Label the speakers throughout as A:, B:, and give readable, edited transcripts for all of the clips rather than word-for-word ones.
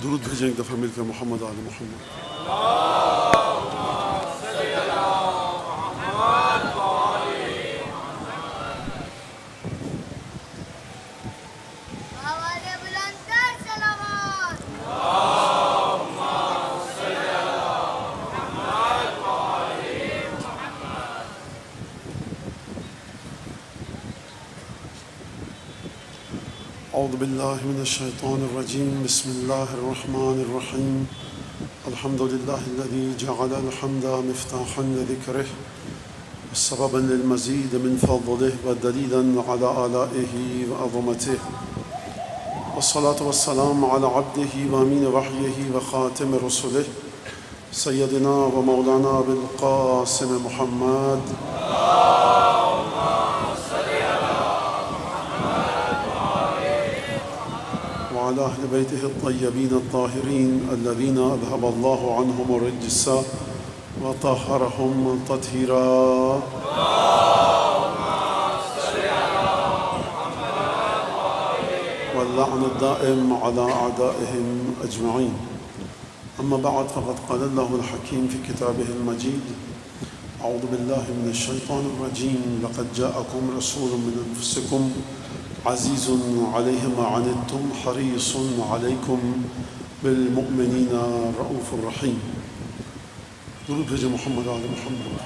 A: درود بھیجیں ایک دفعہ مل کے محمد آل محمد۔ اعوذ باللہ من الشیطان الرجیم، بسم اللہ الرحمن الرحیم، الحمد للہ الذی جعل الحمد مفتاحا لذکرہ سببا للمزید من فضلہ ودلیلا علی آلائہ وعظمتہ، والصلاة والسلام علی عبدہ وامین وحیہ وخاتم رسلہ سیدنا و مولانا بالقاسم محمد وعلى أهل بيته الطيبين الطاهرين الذين أذهب الله عنهم الرجس وطهرهم تطهيرا. واللعن الدائم على أعدائهم أجمعين. أما بعد، فقد قال الله الحكيم في كتابه المجيد: أعوذ بالله من الشيطان الرجيم، لقد جاءكم رسول من أنفسكم عزیز علیہ ما عنتم حریص علیکم بالمؤمنین رؤوف الرحیم۔ درود بھیجیں محمد آل محمد۔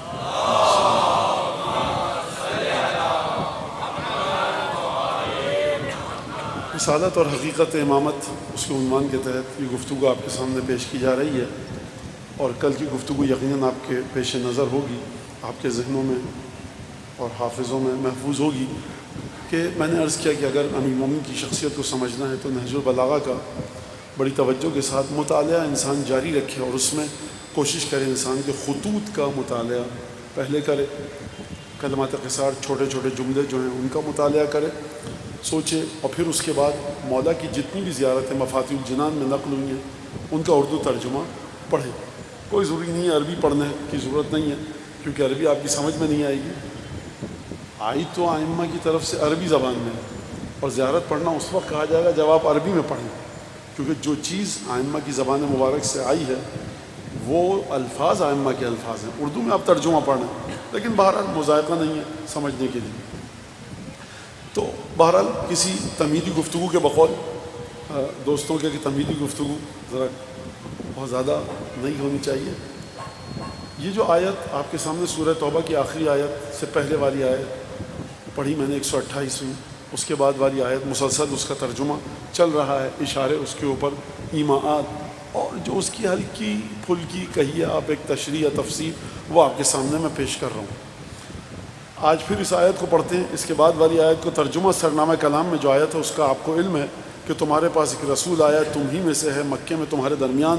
A: رسالت اور حقیقت امامت، اس کے عنوان کے تحت یہ گفتگو آپ کے سامنے پیش کی جا رہی ہے، اور کل کی گفتگو یقیناً آپ کے پیش نظر ہوگی، آپ کے ذہنوں میں اور حافظوں میں محفوظ ہوگی کہ میں نے عرض کیا کہ اگر امیر المومنین کی شخصیت کو سمجھنا ہے تو نہج البلاغہ کا بڑی توجہ کے ساتھ مطالعہ انسان جاری رکھے، اور اس میں کوشش کرے انسان کے خطوط کا مطالعہ پہلے کرے، کلمات قصار چھوٹے چھوٹے جملے جو ہیں ان کا مطالعہ کرے، سوچے، اور پھر اس کے بعد مولا کی جتنی بھی زیارتیں مفاتیح الجنان میں نقل ہوئی ہیں ان کا اردو ترجمہ پڑھے۔ کوئی ضروری نہیں ہے عربی پڑھنے کی ضرورت نہیں ہے، کیونکہ عربی آپ کی سمجھ میں نہیں آئے گی، آئی تو ائمہ کی طرف سے عربی زبان میں، اور زیارت پڑھنا اس وقت کہا جائے گا جب آپ عربی میں پڑھیں، کیونکہ جو چیز ائمہ کی زبان مبارک سے آئی ہے وہ الفاظ ائمہ کے الفاظ ہیں، اردو میں آپ ترجمہ پڑھیں، لیکن بہرحال مذائقہ نہیں ہے سمجھنے کے لیے۔ تو بہرحال کسی تمہیدی گفتگو کے بقول دوستوں کے کہ تمہیدی گفتگو ذرا بہت زیادہ نہیں ہونی چاہیے۔ یہ جو آیت آپ کے سامنے سورہ توبہ کی آخری آیت سے پہلے والی آیت پڑھی میں نے 128ویں، اس کے بعد والی آیت مسلسل اس کا ترجمہ چل رہا ہے، اشارے اس کے اوپر، ایماءات، اور جو اس کی ہلکی پھلکی کہیے آپ ایک تشریح یا تفسیر، وہ آپ کے سامنے میں پیش کر رہا ہوں۔ آج پھر اس آیت کو پڑھتے ہیں، اس کے بعد والی آیت کو ترجمہ سرنامہ کلام میں جو آیت ہے اس کا آپ کو علم ہے کہ تمہارے پاس ایک رسول آیا، تم ہی میں سے ہے، مکے میں تمہارے درمیان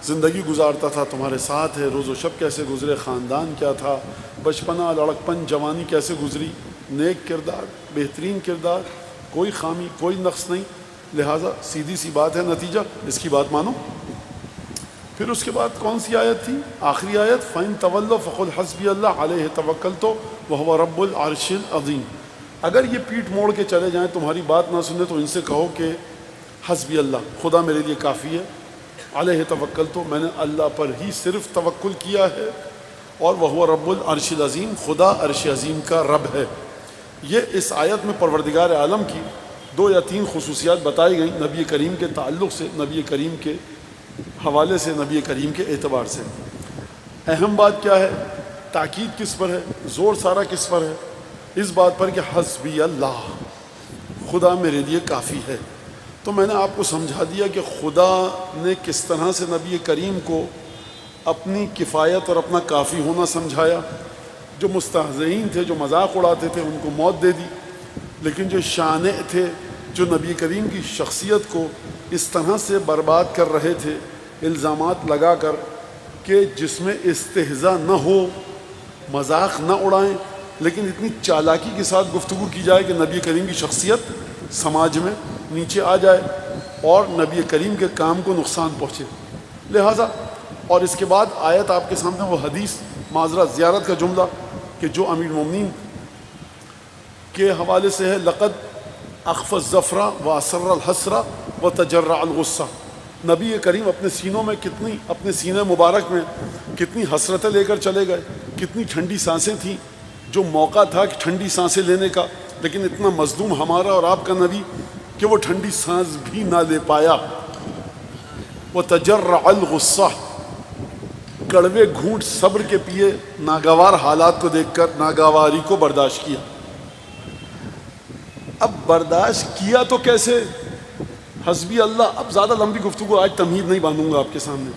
A: زندگی گزارتا تھا، تمہارے ساتھ ہے، روز و شب کیسے گزرے، خاندان کیا تھا، بچپنا، لڑکپن، جوانی کیسے گزری، نیک کردار، بہترین کردار، کوئی خامی، کوئی نقص نہیں، لہٰذا سیدھی سی بات ہے، نتیجہ اس کی بات مانو۔ پھر اس کے بعد کون سی آیت تھی؟ آخری آیت، فَإِن تَوَلَّوْا فَقُلْ حَسْبِيَ اللَّهُ عَلَيْهِ تَوَكَّلْتُ وَهُوَ رَبُّ الْعَرْشِ الْعَظِيمِ۔ اگر یہ پیٹھ موڑ کے چلے جائیں، تمہاری بات نہ سنیں، تو ان سے کہو کہ حسبی اللہ، خدا میرے لیے کافی ہے، علیہ توکلت، میں نے اللہ پر ہی صرف توکل کیا ہے، اور وہو رب العرش العظیم، خدا عرش عظیم کا رب ہے۔ یہ اس آیت میں پروردگار عالم کی 2 یا 3 خصوصیات بتائی گئیں، نبی کریم کے تعلق سے، نبی کریم کے حوالے سے، نبی کریم کے اعتبار سے۔ اہم بات کیا ہے؟ تاکید کس پر ہے؟ زور سارا کس پر ہے؟ اس بات پر کہ حسبی اللہ، خدا میرے لیے کافی ہے۔ تو میں نے آپ کو سمجھا دیا کہ خدا نے کس طرح سے نبی کریم کو اپنی کفایت اور اپنا کافی ہونا سمجھایا۔ جو مستہزئین تھے، جو مذاق اڑاتے تھے، ان کو موت دے دی، لیکن جو شانع تھے، جو نبی کریم کی شخصیت کو اس طرح سے برباد کر رہے تھے الزامات لگا کر کہ جس میں استہزاء نہ ہو، مذاق نہ اڑائیں، لیکن اتنی چالاکی کے ساتھ گفتگو کی جائے کہ نبی کریم کی شخصیت سماج میں نیچے آ جائے اور نبی کریم کے کام کو نقصان پہنچے، لہٰذا، اور اس کے بعد آیت آپ کے سامنے وہ حدیث، معذرت زیارت کا جملہ کہ جو امیر المومنین کے حوالے سے ہے، لقد اخف الظفر و اسر الحسر و تجرع الغصہ، نبی کریم اپنے سینوں میں اپنے سینے مبارک میں کتنی حسرتیں لے کر چلے گئے، کتنی ٹھنڈی سانسیں تھیں، جو موقع تھا کہ ٹھنڈی سانسیں لینے کا، لیکن اتنا مظلوم ہمارا اور آپ کا نبی کہ وہ ٹھنڈی سانس بھی نہ لے پایا. وہ تجرع الغصہ، کڑوے گھونٹ صبر کے پیے، ناگوار حالات کو دیکھ کر ناگواری کو برداشت کیا. اب برداشت کیا تو کیسے؟ حسبی اللہ. اب زیادہ لمبی گفتگو آج تمہید نہیں باندھوں گا آپ کے سامنے.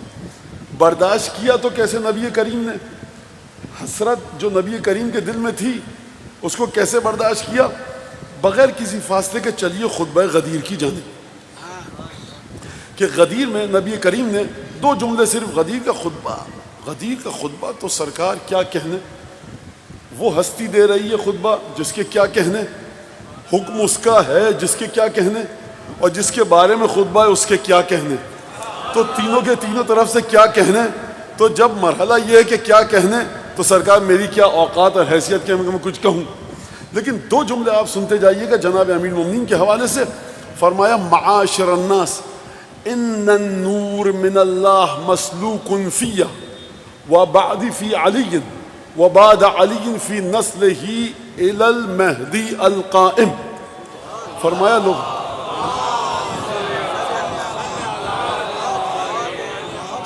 A: برداشت کیا تو کیسے نبی کریم نے؟ حسرت جو نبی کریم کے دل میں تھی اس کو کیسے برداشت کیا؟ بغیر کسی فاصلے کے چلیے خطبہ غدیر کی جانب، کہ غدیر میں نبی کریم نے 2 جملے صرف غدیر کا خطبہ تو سرکار کیا کہنے. وہ ہستی دے رہی ہے خطبہ جس کے کیا کہنے، حکم اس کا ہے جس کے کیا کہنے، اور جس کے بارے میں خطبہ ہے اس کے کیا کہنے. تو تینوں کے تینوں طرف سے کیا کہنے. تو جب مرحلہ یہ ہے کہ کیا کہنے تو سرکار میری کیا اوقات اور حیثیت کے میں کچھ کہوں. لیکن 2 جملے آپ سنتے جائیے گا جناب امیر المومنین کے حوالے سے. فرمایا معاشر الناس ان النور من اللہ مسلوق فی وبعد فی علی وبعد علی فی نسلہ الی المہدی القائم. فرمایا لوگ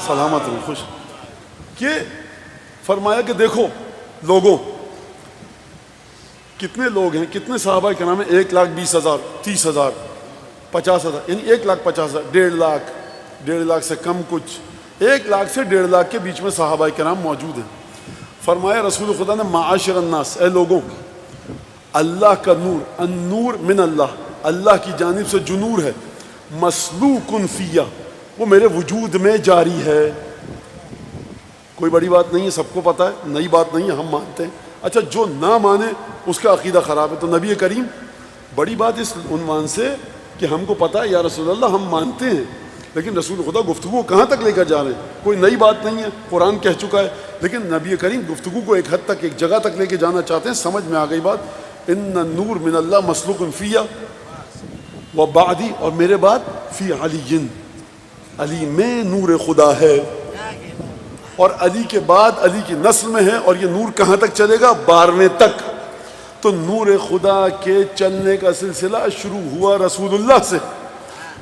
A: سلامت رہو، خوش کہ فرمایا کہ دیکھو لوگوں، کتنے لوگ ہیں، کتنے صحابہ کے نام ہیں؟ 1,20,000 30,000 50,000، یعنی 1,50,000 1.5 لاکھ سے کم کچھ، 1 لاکھ سے 1.5 لاکھ کے بیچ میں صحابہ کرام موجود ہیں. فرمایا رسول خدا نے معاشر الناس، اے لوگوں، اللہ کا نور، النور من اللہ، اللہ کی جانب سے جو نور ہے، مسلوق فیہ، وہ میرے وجود میں جاری ہے. کوئی بڑی بات نہیں ہے، سب کو پتہ ہے، نئی بات نہیں ہے، ہم مانتے ہیں. اچھا جو نہ مانے اس کا عقیدہ خراب ہے. تو نبی کریم بڑی بات اس عنوان سے کہ ہم کو پتہ ہے یا رسول اللہ ہم مانتے ہیں، لیکن رسول خدا گفتگو کہاں تک لے کر جا رہے ہیں؟ کوئی نئی بات نہیں ہے، قرآن کہہ چکا ہے. لیکن نبی کریم گفتگو کو ایک حد تک، ایک جگہ تک لے کے جانا چاہتے ہیں. سمجھ میں آ گئی بات. ان النور من اللہ مسلوق فیہ و بعدی، اور میرے بعد فی علی، علی میں نور خدا ہے، اور علی کے بعد علی کی نسل میں ہے. اور یہ نور کہاں تک چلے گا؟ 12ویں تک. تو نور خدا کے چلنے کا سلسلہ شروع ہوا رسول اللہ سے،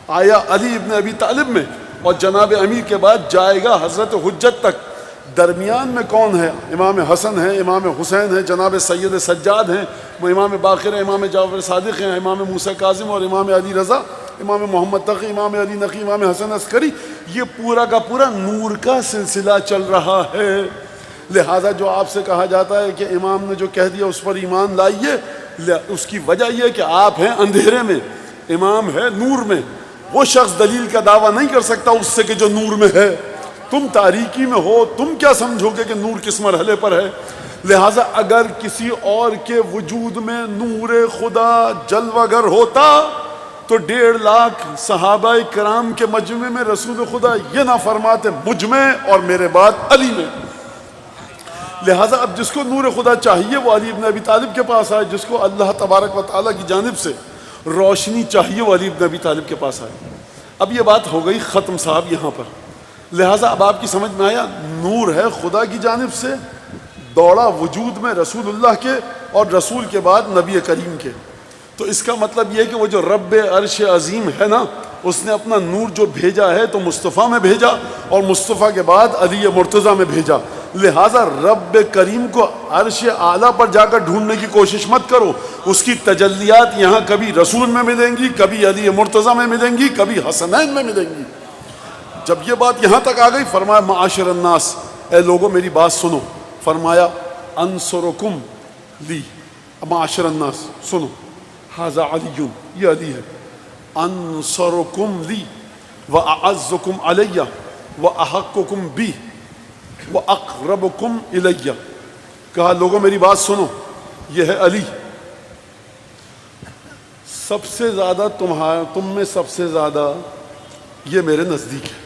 A: آیا علی ابن ابی طالب میں، اور جناب امیر کے بعد جائے گا حضرت حجت تک. درمیان میں کون ہے؟ امام حسن ہے، امام حسین ہے، جناب سید سجاد ہیں، امام باقر ہیں، امام جعفر صادق ہیں، امام موسیٰ کاظم اور امام علی رضا، امام محمد تقی، امام علی نقی، امام حسن عسکری. یہ پورا کا پورا نور کا سلسلہ چل رہا ہے. لہذا جو آپ سے کہا جاتا ہے کہ امام نے جو کہہ دیا اس پر ایمان لائیے، اس کی وجہ یہ کہ آپ ہیں اندھیرے میں، امام ہے نور میں. وہ شخص دلیل کا دعویٰ نہیں کر سکتا اس سے کہ جو نور میں ہے. تم تاریکی میں ہو، تم کیا سمجھو گے کہ نور کس مرحلے پر ہے؟ لہٰذا اگر کسی اور کے وجود میں نور خدا جلوہ گر ہوتا تو 1.5 لاکھ صحابہ کرام کے مجمع میں رسول خدا یہ نہ فرماتے مجھ میں اور میرے بعد علی میں. لہٰذا اب جس کو نور خدا چاہیے وہ علی ابن ابی طالب کے پاس آئے، جس کو اللہ تبارک و تعالیٰ کی جانب سے روشنی چاہیے وہ علی ابن ابی طالب کے پاس آئے. اب یہ بات ہو گئی ختم صاحب یہاں پر. لہٰذا اب آپ کی سمجھ میں آیا نور ہے خدا کی جانب سے، دوڑا وجود میں رسول اللہ کے، اور رسول کے بعد نبی کریم کے. تو اس کا مطلب یہ ہے کہ وہ جو رب عرش عظیم ہے نا، اس نے اپنا نور جو بھیجا ہے تو مصطفیٰ میں بھیجا، اور مصطفیٰ کے بعد علی مرتضیٰ میں بھیجا. لہٰذا رب کریم کو عرش اعلیٰ پر جا کر ڈھونڈنے کی کوشش مت کرو. اس کی تجلیات یہاں کبھی رسول میں ملیں گی، کبھی علی مرتضیٰ میں ملیں گی، کبھی حسنین میں ملیں گی. جب یہ بات یہاں تک آ گئی فرمایا معاشر الناس، اے لوگوں میری بات سنو. فرمایا انصرکم لی، معاشر الناس سنو، ھذا علی، یہ علی ہے. انصرکم لی واعزکم علی واحقکم بی واقربکم الی. کہا لوگوں میری بات سنو، یہ ہے علی، سب سے زیادہ تم میں سب سے زیادہ یہ میرے نزدیک ہے.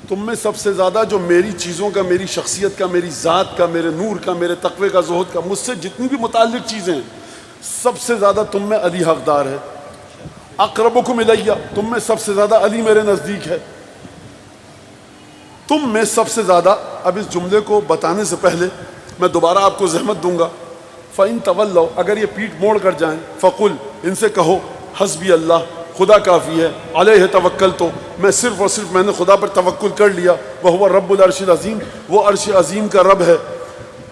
A: تم میں سب سے زیادہ جو میری چیزوں کا، میری شخصیت کا، میری ذات کا، میرے نور کا، میرے تقوی کا، زہد کا، مجھ سے جتنی بھی متعلق چیزیں ہیں سب سے زیادہ تم میں علی حقدار ہے. اقربکم الی، تم میں سب سے زیادہ علی میرے نزدیک ہے. تم میں سب سے زیادہ. اب اس جملے کو بتانے سے پہلے میں دوبارہ آپ کو زحمت دوں گا. فَإِن تَوَلَّوْا، اگر یہ پیٹھ موڑ کر جائیں، فَقُلْ، ان سے کہو، حسبی اللہ، خدا کافی ہے، علیہ توکلت، میں صرف اور صرف میں نے خدا پر توکل کر لیا، وَهُوَ رب العرش العظیم، وہ عرش عظیم کا رب ہے.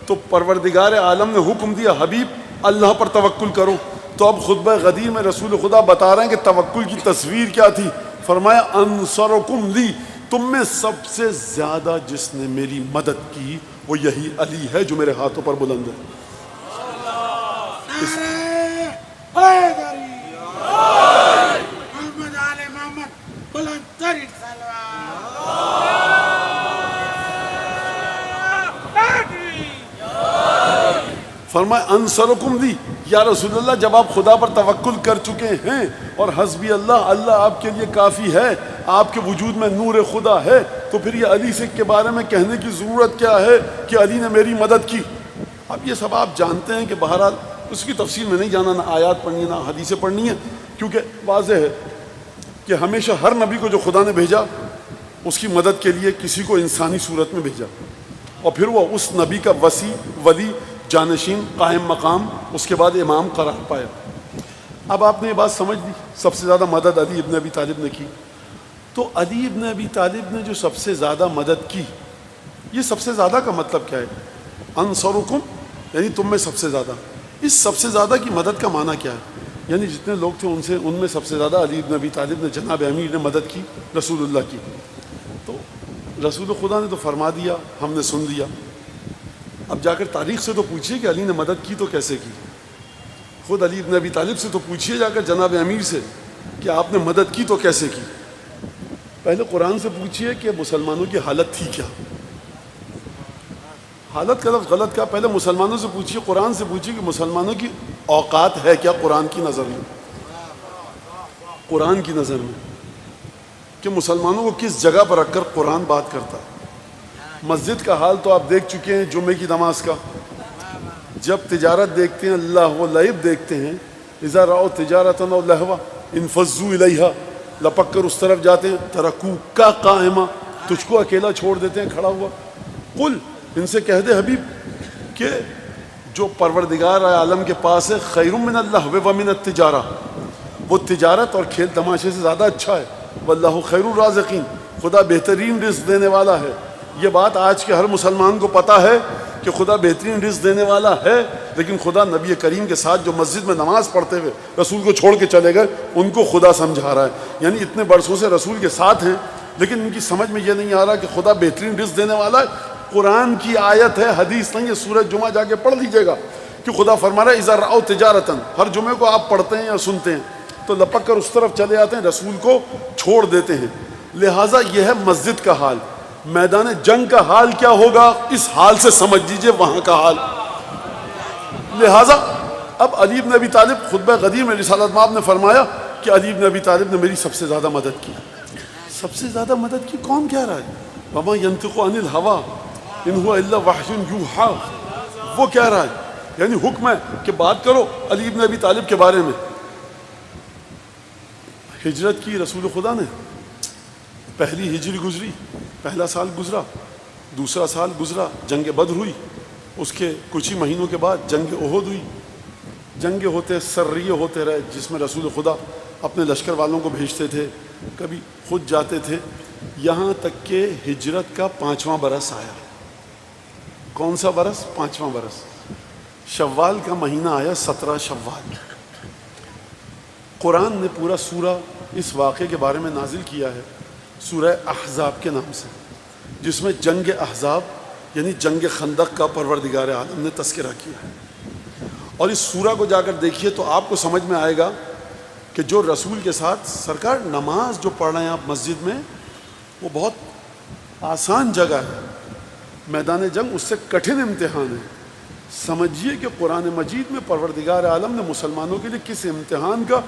A: تو پروردگار عالم نے حکم دیا حبیب اللہ پر توکل کرو. تو اب خطبہ غدیر میں رسول خدا بتا رہے ہیں کہ توکل کی تصویر کیا تھی. فرمایا انصرکم لی، تم میں سب سے زیادہ جس نے میری مدد کی وہ یہی علی ہے جو میرے ہاتھوں پر بلند ہے. فرمایا انصرکم لی، یا رسول اللہ جب آپ خدا پر توکل کر چکے ہیں اور حسبی اللہ، اللہ آپ کے لیے کافی ہے، آپ کے وجود میں نور خدا ہے، تو پھر یہ علی سے کے بارے میں کہنے کی ضرورت کیا ہے کہ علی نے میری مدد کی. اب یہ سب آپ جانتے ہیں کہ بہرحال اس کی تفصیل میں نہیں جانا، نہ آیات پڑھنی ہے نہ حدیثیں پڑھنی ہے، کیونکہ واضح ہے کہ ہمیشہ ہر نبی کو جو خدا نے بھیجا اس کی مدد کے لیے کسی کو انسانی صورت میں بھیجا، اور پھر وہ اس نبی کا وصی، ولی، جانشین، قائم مقام، اس کے بعد امام قرار پایا. اب آپ نے یہ بات سمجھ لی، سب سے زیادہ مدد علی ابن ابی طالب نے کی. تو علی ابن ابی طالب نے جو سب سے زیادہ مدد کی، یہ سب سے زیادہ کا مطلب کیا ہے؟ انصرکم یعنی تم میں سب سے زیادہ. اس سب سے زیادہ کی مدد کا معنی کیا ہے؟ یعنی جتنے لوگ تھے ان میں سب سے زیادہ علی ابن ابی طالب نے، جناب امیر نے مدد کی رسول اللہ کی. تو رسول خدا نے تو فرما دیا، ہم نے سن لیا. اب جا کر تاریخ سے تو پوچھیے کہ علی نے مدد کی تو کیسے کی. خود علی ابن ابی طالب سے تو پوچھیے جا کر جناب امیر سے کہ آپ نے مدد کی تو کیسے کی. پہلے قرآن سے پوچھیے کہ مسلمانوں کی حالت تھی کیا. حالت کا لفظ غلط کہا، پہلے مسلمانوں سے پوچھیے، قرآن سے پوچھیے کہ مسلمانوں کی اوقات ہے کیا قرآن کی نظر میں، قرآن کی نظر میں، کہ مسلمانوں کو کس جگہ پر رکھ کر قرآن بات کرتا ہے. مسجد کا حال تو آپ دیکھ چکے ہیں جمعے کی نماز کا. جب تجارت دیکھتے ہیں، اللہ و لعب دیکھتے ہیں، اذا رأوا تجارتا و لہوا انفضوا الیہا، لپک کر اس طرف جاتے ہیں. ترکوک قائما، تجھ کو اکیلا چھوڑ دیتے ہیں کھڑا ہوا. قل، ان سے کہہ دے حبیب کہ جو پروردگار عالم کے پاس ہے، خیر من اللہو و من التجارہ، وہ تجارت اور کھیل تماشے سے زیادہ اچھا ہے. واللہ خیر الرازقین، خدا بہترین رزق دینے والا ہے. یہ بات آج کے ہر مسلمان کو پتہ ہے کہ خدا بہترین رزق دینے والا ہے، لیکن خدا نبی کریم کے ساتھ جو مسجد میں نماز پڑھتے ہوئے رسول کو چھوڑ کے چلے گئے، ان کو خدا سمجھا رہا ہے. یعنی اتنے برسوں سے رسول کے ساتھ ہیں، لیکن ان کی سمجھ میں یہ نہیں آ رہا کہ خدا بہترین رزق دینے والا ہے. قرآن کی آیت ہے، حدیث نہیں ہے. سورہ جمعہ جا کے پڑھ لیجئے گا کہ خدا فرما رہا ہے اذا رأوا تجارتا، ہر جمعے کو آپ پڑھتے ہیں یا سنتے ہیں تو لپک کر اس طرف چلے جاتے ہیں، رسول کو چھوڑ دیتے ہیں. لہٰذا یہ ہے مسجد کا حال. میدان جنگ کا حال کیا ہوگا، اس حال سے سمجھ لیجئے وہاں کا حال. لہٰذا اب علی بن ابی طالب خطبہ غدیر میں رسالت مآب نے فرمایا کہ علی بن ابی طالب نے میری سب سے زیادہ مدد کی. سب سے زیادہ مدد کی کون کہہ رہا ہے؟ وما ينطق عن الهوى ان هو الا وحی یوحى، وہ کہہ رہا ہے. یعنی حکم ہے کہ بات کرو علی بن ابی طالب کے بارے میں. ہجرت کی رسول خدا نے، پہلی ہجری گزری، پہلا سال گزرا، دوسرا سال گزرا، جنگ بدر ہوئی، اس کے کچھ ہی مہینوں کے بعد جنگ احد ہوئی. جنگ ہوتے سریے ہوتے رہے جس میں رسول خدا اپنے لشکر والوں کو بھیجتے تھے، کبھی خود جاتے تھے، یہاں تک کہ ہجرت کا 5واں برس آیا. کون سا برس؟ 5واں برس. شوال کا مہینہ آیا، 17 شوال. قرآن نے پورا سورہ اس واقعے کے بارے میں نازل کیا ہے، سورہ احزاب کے نام سے، جس میں جنگ احزاب یعنی جنگ خندق کا پروردگار عالم نے تذکرہ کیا ہے. اور اس سورہ کو جا کر دیکھیے تو آپ کو سمجھ میں آئے گا کہ جو رسول کے ساتھ سرکار نماز جو پڑھ رہے ہیں آپ مسجد میں، وہ بہت آسان جگہ ہے. میدان جنگ اس سے کٹھن امتحان ہے. سمجھیے کہ قرآن مجید میں پروردگار عالم نے مسلمانوں کے لیے کس امتحان کا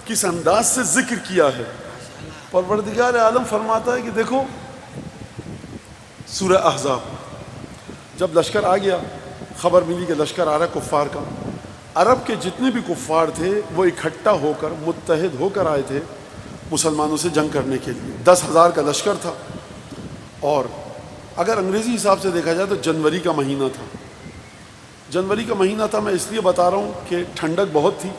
A: کس انداز سے ذکر کیا ہے. پروردگار عالم فرماتا ہے کہ دیکھو سورہ احزاب، جب لشکر آ گیا، خبر ملی کہ لشکر آ رہا ہے کفار کا. عرب کے جتنے بھی کفار تھے وہ اکٹھا ہو کر متحد ہو کر آئے تھے مسلمانوں سے جنگ کرنے کے لیے. 10,000 کا لشکر تھا. اور اگر انگریزی حساب سے دیکھا جائے تو جنوری کا مہینہ تھا. جنوری کا مہینہ تھا، میں اس لیے بتا رہا ہوں کہ ٹھنڈک بہت تھی،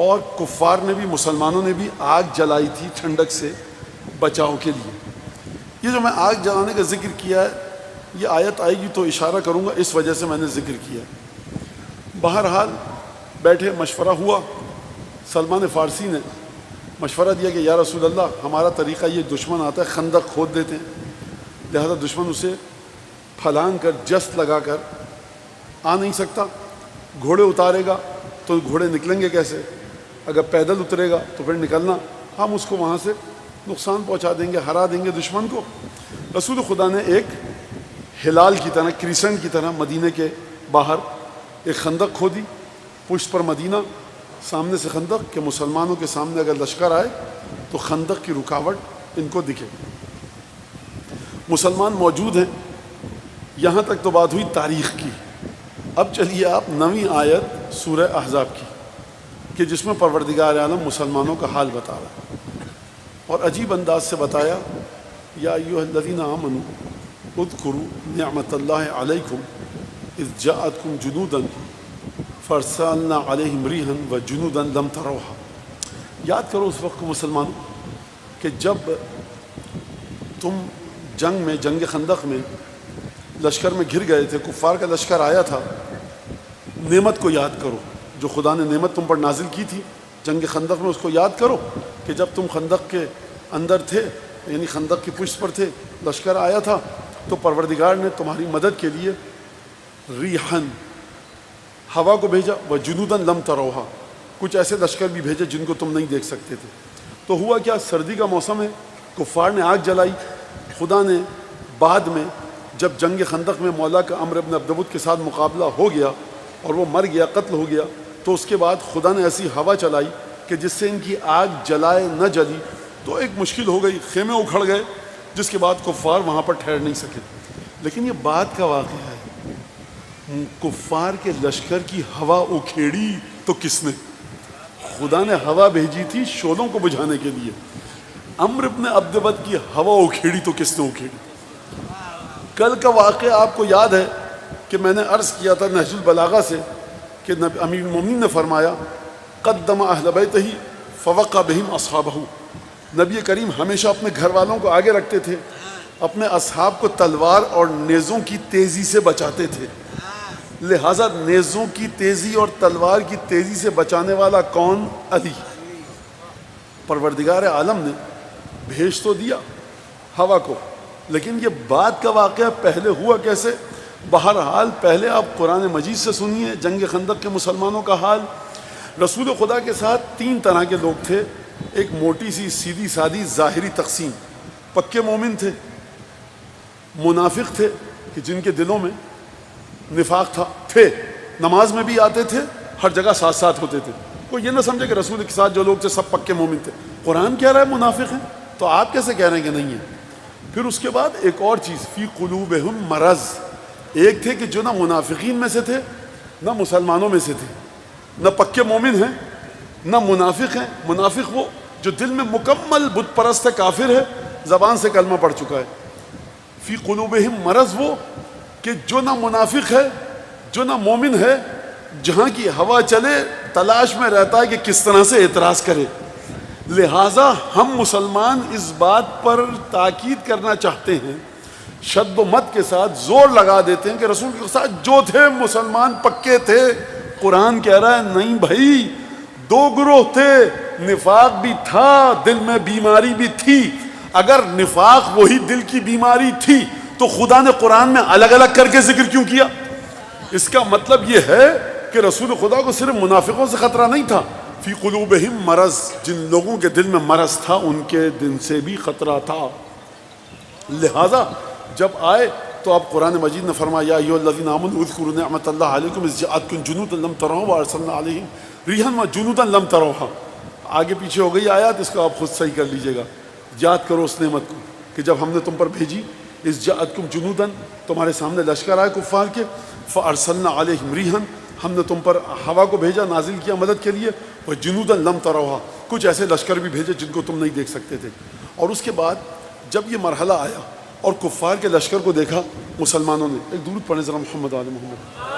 A: اور کفار نے بھی مسلمانوں نے بھی آگ جلائی تھی ٹھنڈک سے بچاؤ کے لیے. یہ جو میں آگ جلانے کا ذکر کیا ہے، یہ آیت آئے گی تو اشارہ کروں گا، اس وجہ سے میں نے ذکر کیا. بہرحال بیٹھے، مشورہ ہوا. سلمان فارسی نے مشورہ دیا کہ یا رسول اللہ، ہمارا طریقہ یہ، دشمن آتا ہے خندق کھود دیتے ہیں، لہذا دشمن اسے پھلانگ کر جست لگا کر آ نہیں سکتا. گھوڑے اتارے گا تو گھوڑے نکلیں گے کیسے؟ اگر پیدل اترے گا تو پھر نکلنا، ہم اس کو وہاں سے نقصان پہنچا دیں گے، ہرا دیں گے دشمن کو. رسول خدا نے ایک ہلال کی طرح، کرسنٹ کی طرح مدینے کے باہر ایک خندق کھودی، پشت پر مدینہ، سامنے سے خندق، کہ مسلمانوں کے سامنے اگر لشکر آئے تو خندق کی رکاوٹ ان کو دکھے. مسلمان موجود ہیں. یہاں تک تو بات ہوئی تاریخ کی. اب چلیے آپ 9ویں آیت سورہ احزاب کی، کہ جس میں پروردگار عالم مسلمانوں کا حال بتا رہا ہے، اور عجیب انداز سے بتایا. یا ایھا الذین آمنوا اذکروا نعمت اللہ علیکم اذ جاءتکم جنودا فارسلنا علیہم ریحا وجنودا لم تروها. یاد کرو اس وقت کو مسلمانوں کہ جب تم جنگ میں، جنگ خندق میں لشکر میں گھر گئے تھے، کفار کا لشکر آیا تھا. نعمت کو یاد کرو جو خدا نے نعمت تم پر نازل کی تھی جنگ خندق میں، اس کو یاد کرو کہ جب تم خندق کے اندر تھے، یعنی خندق کی پشت پر تھے، لشکر آیا تھا تو پروردگار نے تمہاری مدد کے لیے ریحن، ہوا کو بھیجا، وجنودا لم تروها، کچھ ایسے لشکر بھی بھیجے جن کو تم نہیں دیکھ سکتے تھے. تو ہوا کیا، سردی کا موسم ہے، کفار نے آگ جلائی. خدا نے بعد میں جب جنگ خندق میں مولا کا عمرو بن عبدود کے ساتھ مقابلہ ہو گیا اور وہ مر گیا، قتل ہو گیا، تو اس کے بعد خدا نے ایسی ہوا چلائی کہ جس سے ان کی آگ جلائے نہ جلی تو ایک مشکل ہو گئی، خیمے اکھڑ گئے، جس کے بعد کفار وہاں پر ٹھہر نہیں سکے. لیکن یہ بعد کا واقعہ ہے. کفار کے لشکر کی ہوا اکھیڑی تو کس نے؟ خدا نے ہوا بھیجی تھی شعلوں کو بجھانے کے لیے. عمرو بن عبدود کی ہوا اکھیڑی تو کس نے اکھیڑی؟ کل کا واقعہ آپ کو یاد ہے کہ میں نے عرض کیا تھا نہج البلاغہ سے کہ امیر المومنین نے فرمایا قدم اہل بیتہ فوقع بہم اصحابہ. نبی کریم ہمیشہ اپنے گھر والوں کو آگے رکھتے تھے، اپنے اصحاب کو تلوار اور نیزوں کی تیزی سے بچاتے تھے. لہٰذا نیزوں کی تیزی اور تلوار کی تیزی سے بچانے والا کون؟ علی. پروردگار عالم نے بھیج تو دیا ہوا کو، لیکن یہ بعد کا واقعہ پہلے ہوا کیسے؟ بہرحال پہلے آپ قرآن مجید سے سنیے جنگ خندق کے مسلمانوں کا حال. رسول خدا کے ساتھ 3 طرح کے لوگ تھے. ایک موٹی سی سیدھی سادی ظاہری تقسیم، پکے مومن تھے، منافق تھے کہ جن کے دلوں میں نفاق تھے، نماز میں بھی آتے تھے، ہر جگہ ساتھ ساتھ ہوتے تھے. کوئی یہ نہ سمجھے کہ رسول کے ساتھ جو لوگ تھے سب پکے مومن تھے. قرآن کہہ رہا ہے منافق ہیں، تو آپ کیسے کہہ رہے ہیں کہ نہیں ہیں؟ پھر اس کے بعد ایک اور چیز، فی قلوبہم مرض. ایک تھے کہ جو نہ منافقین میں سے تھے نہ مسلمانوں میں سے تھے، نہ پکے مومن ہیں نہ منافق ہیں. منافق وہ جو دل میں مکمل بت پرست ہے، کافر ہے، زبان سے کلمہ پڑھ چکا ہے. فی قلوبہم مرض وہ کہ جو نہ منافق ہے جو نہ مومن ہے، جہاں کی ہوا چلے تلاش میں رہتا ہے کہ کس طرح سے اعتراض کرے. لہٰذا ہم مسلمان اس بات پر تاکید کرنا چاہتے ہیں، شد و مت کے ساتھ زور لگا دیتے ہیں کہ رسول کے ساتھ جو تھے مسلمان پکے تھے. قرآن کہہ رہا ہے نہیں بھائی، 2 گروہ تھے، نفاق بھی تھا، دل میں بیماری بھی تھی. اگر نفاق وہی دل کی بیماری تھی تو خدا نے قرآن میں الگ الگ کر کے ذکر کیوں کیا؟ اس کا مطلب یہ ہے کہ رسول خدا کو صرف منافقوں سے خطرہ نہیں تھا. فی قلوبہم مرض، جن لوگوں کے دل میں مرض تھا ان کے دل سے بھی خطرہ تھا. لہذا جب آئے تو اب قرآن مجید نے فرمایا یا ایھا الذین آمنوا اذکروا نعمت اللہ علیکم اذ جاءتکم جنودا لم تروها وارسلنا علیہم ریحا وجنودا لم تروها. آگے پیچھے ہو گئی آیات، اس کو آپ خود صحیح کر لیجئے گا. یاد کرو اس نعمت کو کہ جب ہم نے تم پر بھیجی، اذ جاءتکم جنودا، تمہارے سامنے لشکر آئے کفار کے، فارسلنا علیہم ریحا، ہم نے تم پر ہوا کو بھیجا، نازل کیا مدد کے لیے، وہ جنودا لم تروها، کچھ ایسے لشکر بھی بھیجے جن کو تم نہیں دیکھ سکتے تھے۔ اور اس کے بعد جب یہ مرحلہ آیا اور کفار کے لشکر کو دیکھا مسلمانوں نے، ایک درود پڑھیں ذرا محمد آل محمد۔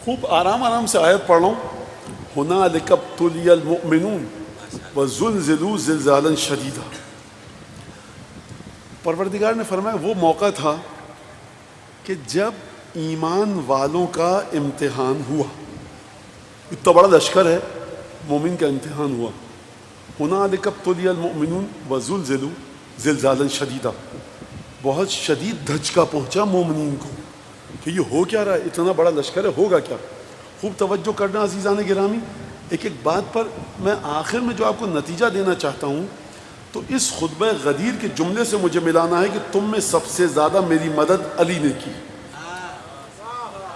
A: خوب آرام آرام سے آیت پڑھ رہا ہوں، هنالک ابتلی المؤمنون وزلزلوا زلزالا شدیدا۔ پروردگار نے فرمایا وہ موقع تھا کہ جب ایمان والوں کا امتحان ہوا، اتنا بڑا لشکر ہے، مومن کا امتحان ہوا۔ هنالک ابتلی المؤمنون وزلزلوا زلزالا شدیدا، بہت شدید دھچکا پہنچا مومنین کو کہ یہ ہو کیا رہا ہے، اتنا بڑا لشکر ہے، ہوگا کیا۔ خوب توجہ کرنا عزیزان گرامی، ایک ایک بات پر میں آخر میں جو آپ کو نتیجہ دینا چاہتا ہوں، تو اس خطبہ غدیر کے جملے سے مجھے ملانا ہے کہ تم میں سب سے زیادہ میری مدد علی نے کی۔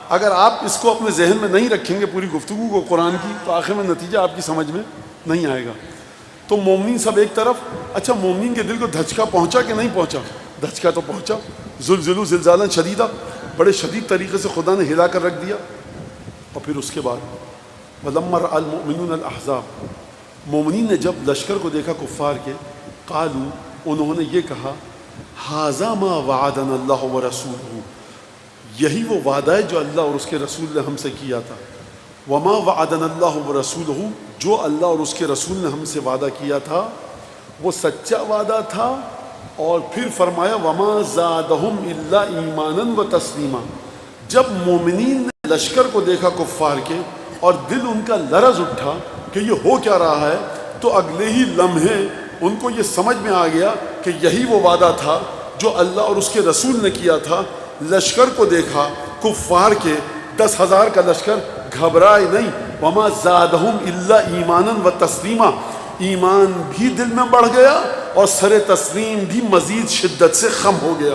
A: اگر آپ اس کو اپنے ذہن میں نہیں رکھیں گے پوری گفتگو کو قرآن کی، تو آخر میں نتیجہ آپ کی سمجھ میں نہیں آئے گا۔ تو مومنین سب ایک طرف، اچھا مومنین کے دل کو دھچکا پہنچا کہ نہیں پہنچا؟ دھچکا تو پہنچا، زلزلوا زلزالا شدیدا، بڑے شدید طریقے سے خدا نے ہلا کر رکھ دیا۔ اور پھر اس کے بعد وَلَمَّا رَأَى الْمُؤْمِنُونَ الْأَحْزَابَ، مومنین نے جب لشکر کو دیکھا کفار کے، قالوا، انہوں نے یہ کہا، هَذَا مَا وَعَدَنَا اللَّهُ وَرَسُولُهُ، یہی وہ وعدہ ہے جو اللہ اور اس کے رسول نے ہم سے کیا تھا۔ وَمَا وَعَدَنَا اللَّهُ وَرَسُولُهُ، جو اللہ اور اس کے رسول نے ہم سے وعدہ کیا تھا وہ سچا وعدہ تھا۔ اور پھر فرمایا وَمَا زَادَهُمْ إِلَّا إِيمَانًا وَتَسْلِيمًا، جب مومنین نے لشکر کو دیکھا کفار کے اور دل ان کا لرز اٹھا کہ یہ ہو کیا رہا ہے، تو اگلے ہی لمحے ان کو یہ سمجھ میں آ گیا کہ یہی وہ وعدہ تھا جو اللہ اور اس کے رسول نے کیا تھا۔ لشکر کو دیکھا کفار کے، 10,000 کا لشکر، گھبرائے نہیں، وَمَا زَادَهُمْ إِلَّا إِيمَانًا وَتَسْلِيمًا، ایمان بھی دل میں بڑھ گیا اور سر تسلیم بھی مزید شدت سے خم ہو گیا۔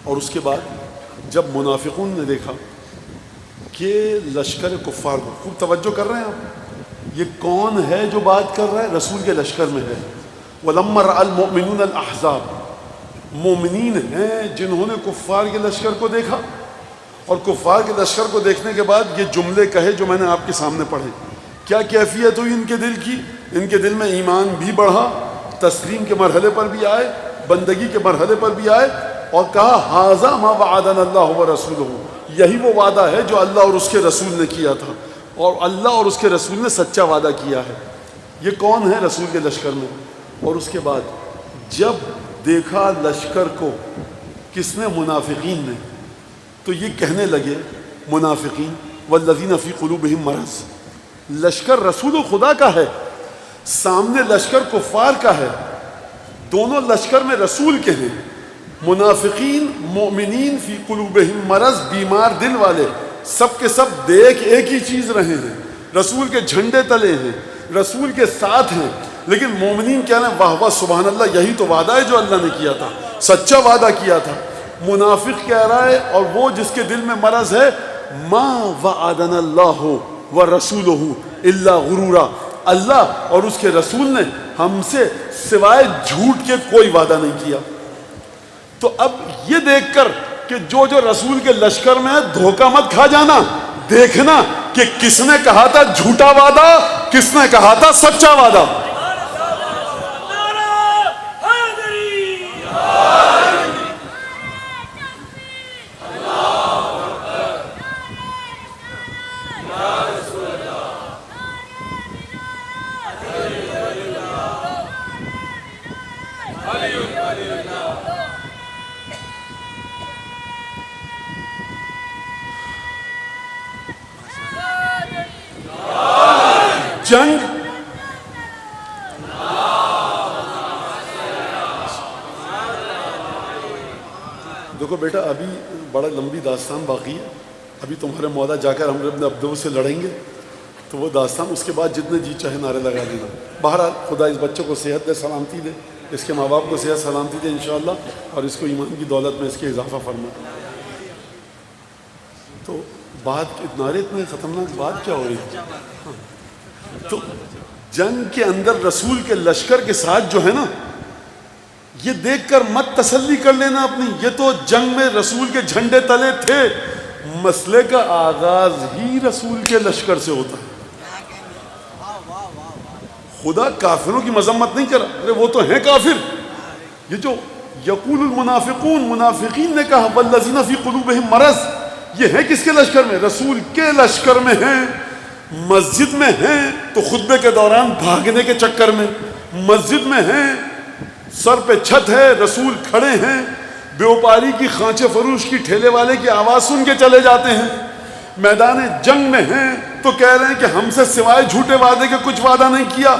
A: اور اس کے بعد جب منافقون نے دیکھا کہ لشکر کفار کو، خوب توجہ کر رہے ہیں آپ، یہ کون ہے جو بات کر رہا ہے؟ رسول کے لشکر میں ہے۔ وَلَمَّا رَأَى الْمُؤْمِنُونَ الْأَحْزَابَ، مومنین ہیں جنہوں نے کفار کے لشکر کو دیکھا، اور کفار کے لشکر کو دیکھنے کے بعد یہ جملے کہے جو میں نے آپ کے سامنے پڑھے۔ کیا کیفیت ہوئی ان کے دل کی؟ ان کے دل میں ایمان بھی بڑھا، تسلیم کے مرحلے پر بھی آئے، بندگی کے مرحلے پر بھی آئے، اور کہا هَذَا مَا وَعَدَنَا اللَّهُ وَرَسُولُهُ، یہی وہ وعدہ ہے جو اللہ اور اس کے رسول نے کیا تھا، اور اللہ اور اس کے رسول نے سچا وعدہ کیا ہے۔ یہ کون ہے؟ رسول کے لشکر میں۔ اور اس کے بعد جب دیکھا لشکر کو کس نے؟ منافقین نے، تو یہ کہنے لگے منافقین، وَالَّذِينَ فِي قُلُوبِهِم مَرَضٌ، لشکر رسول خدا کا ہے، سامنے لشکر کفار کا ہے، دونوں لشکر میں رسول کے ہیں۔ منافقین مومنین فی قلوبہم مرض، بیمار دل والے، سب کے سب دیکھ ایک ہی چیز رہے ہیں، رسول کے جھنڈے تلے ہیں، رسول کے ساتھ ہیں، لیکن مومنین کہہ رہے ہیں واہ واہ سبحان اللہ، یہی تو وعدہ ہے جو اللہ نے کیا تھا، سچا وعدہ کیا تھا۔ منافق کہہ رہا ہے، اور وہ جس کے دل میں مرض ہے، ما وعدنا اللہ وَرَسُولُهُ إِلَّا غُرُورًا، اللہ اور اس کے رسول نے ہم سے سوائے جھوٹ کے کوئی وعدہ نہیں کیا۔ تو اب یہ دیکھ کر کہ جو رسول کے لشکر میں ہے، دھوکہ مت کھا جانا، دیکھنا کہ کس نے کہا تھا جھوٹا وعدہ، کس نے کہا تھا سچا وعدہ۔ جنگ دیکھو بیٹا، ابھی بڑا لمبی داستان باقی ہے، ابھی تمہارے مولا جا کر ہم اپنے ابدو سے لڑیں گے، تو وہ داستان اس کے بعد جتنے جی چاہے نعرے لگا دینا۔ بہرحال خدا اس بچے کو صحت دے، سلامتی دے، اس کے ماں باپ کو صحت سلامتی دے انشاءاللہ، اور اس کو ایمان کی دولت میں اس کے اضافہ فرما۔ تو بات نعرے اتنے خطرناک بات کیا ہو رہی ہے؟ تو جنگ کے اندر رسول کے لشکر کے ساتھ جو ہے نا، یہ دیکھ کر مت تسلی کر لینا اپنی، یہ تو جنگ میں رسول کے جھنڈے تلے تھے. مسئلے کا آغاز ہی رسول کے لشکر سے ہوتا ہے. خدا کافروں کی مذمت نہیں کرا، ارے وہ تو ہیں کافر. یہ جو یقول المنافقون، منافقین نے کہا والذین فی قلوبہم مرض، یہ ہیں کس کے لشکر میں؟ رسول کے لشکر میں ہیں. مسجد میں ہیں تو خطبے کے دوران بھاگنے کے چکر میں، مسجد میں ہیں سر پہ چھت ہے، رسول کھڑے ہیں، بیوپاری کی خانچے فروش کی ٹھیلے والے کی آواز سن کے چلے جاتے ہیں. میدان جنگ میں ہیں تو کہہ رہے ہیں کہ ہم سے سوائے جھوٹے وعدے کے کچھ وعدہ نہیں کیا.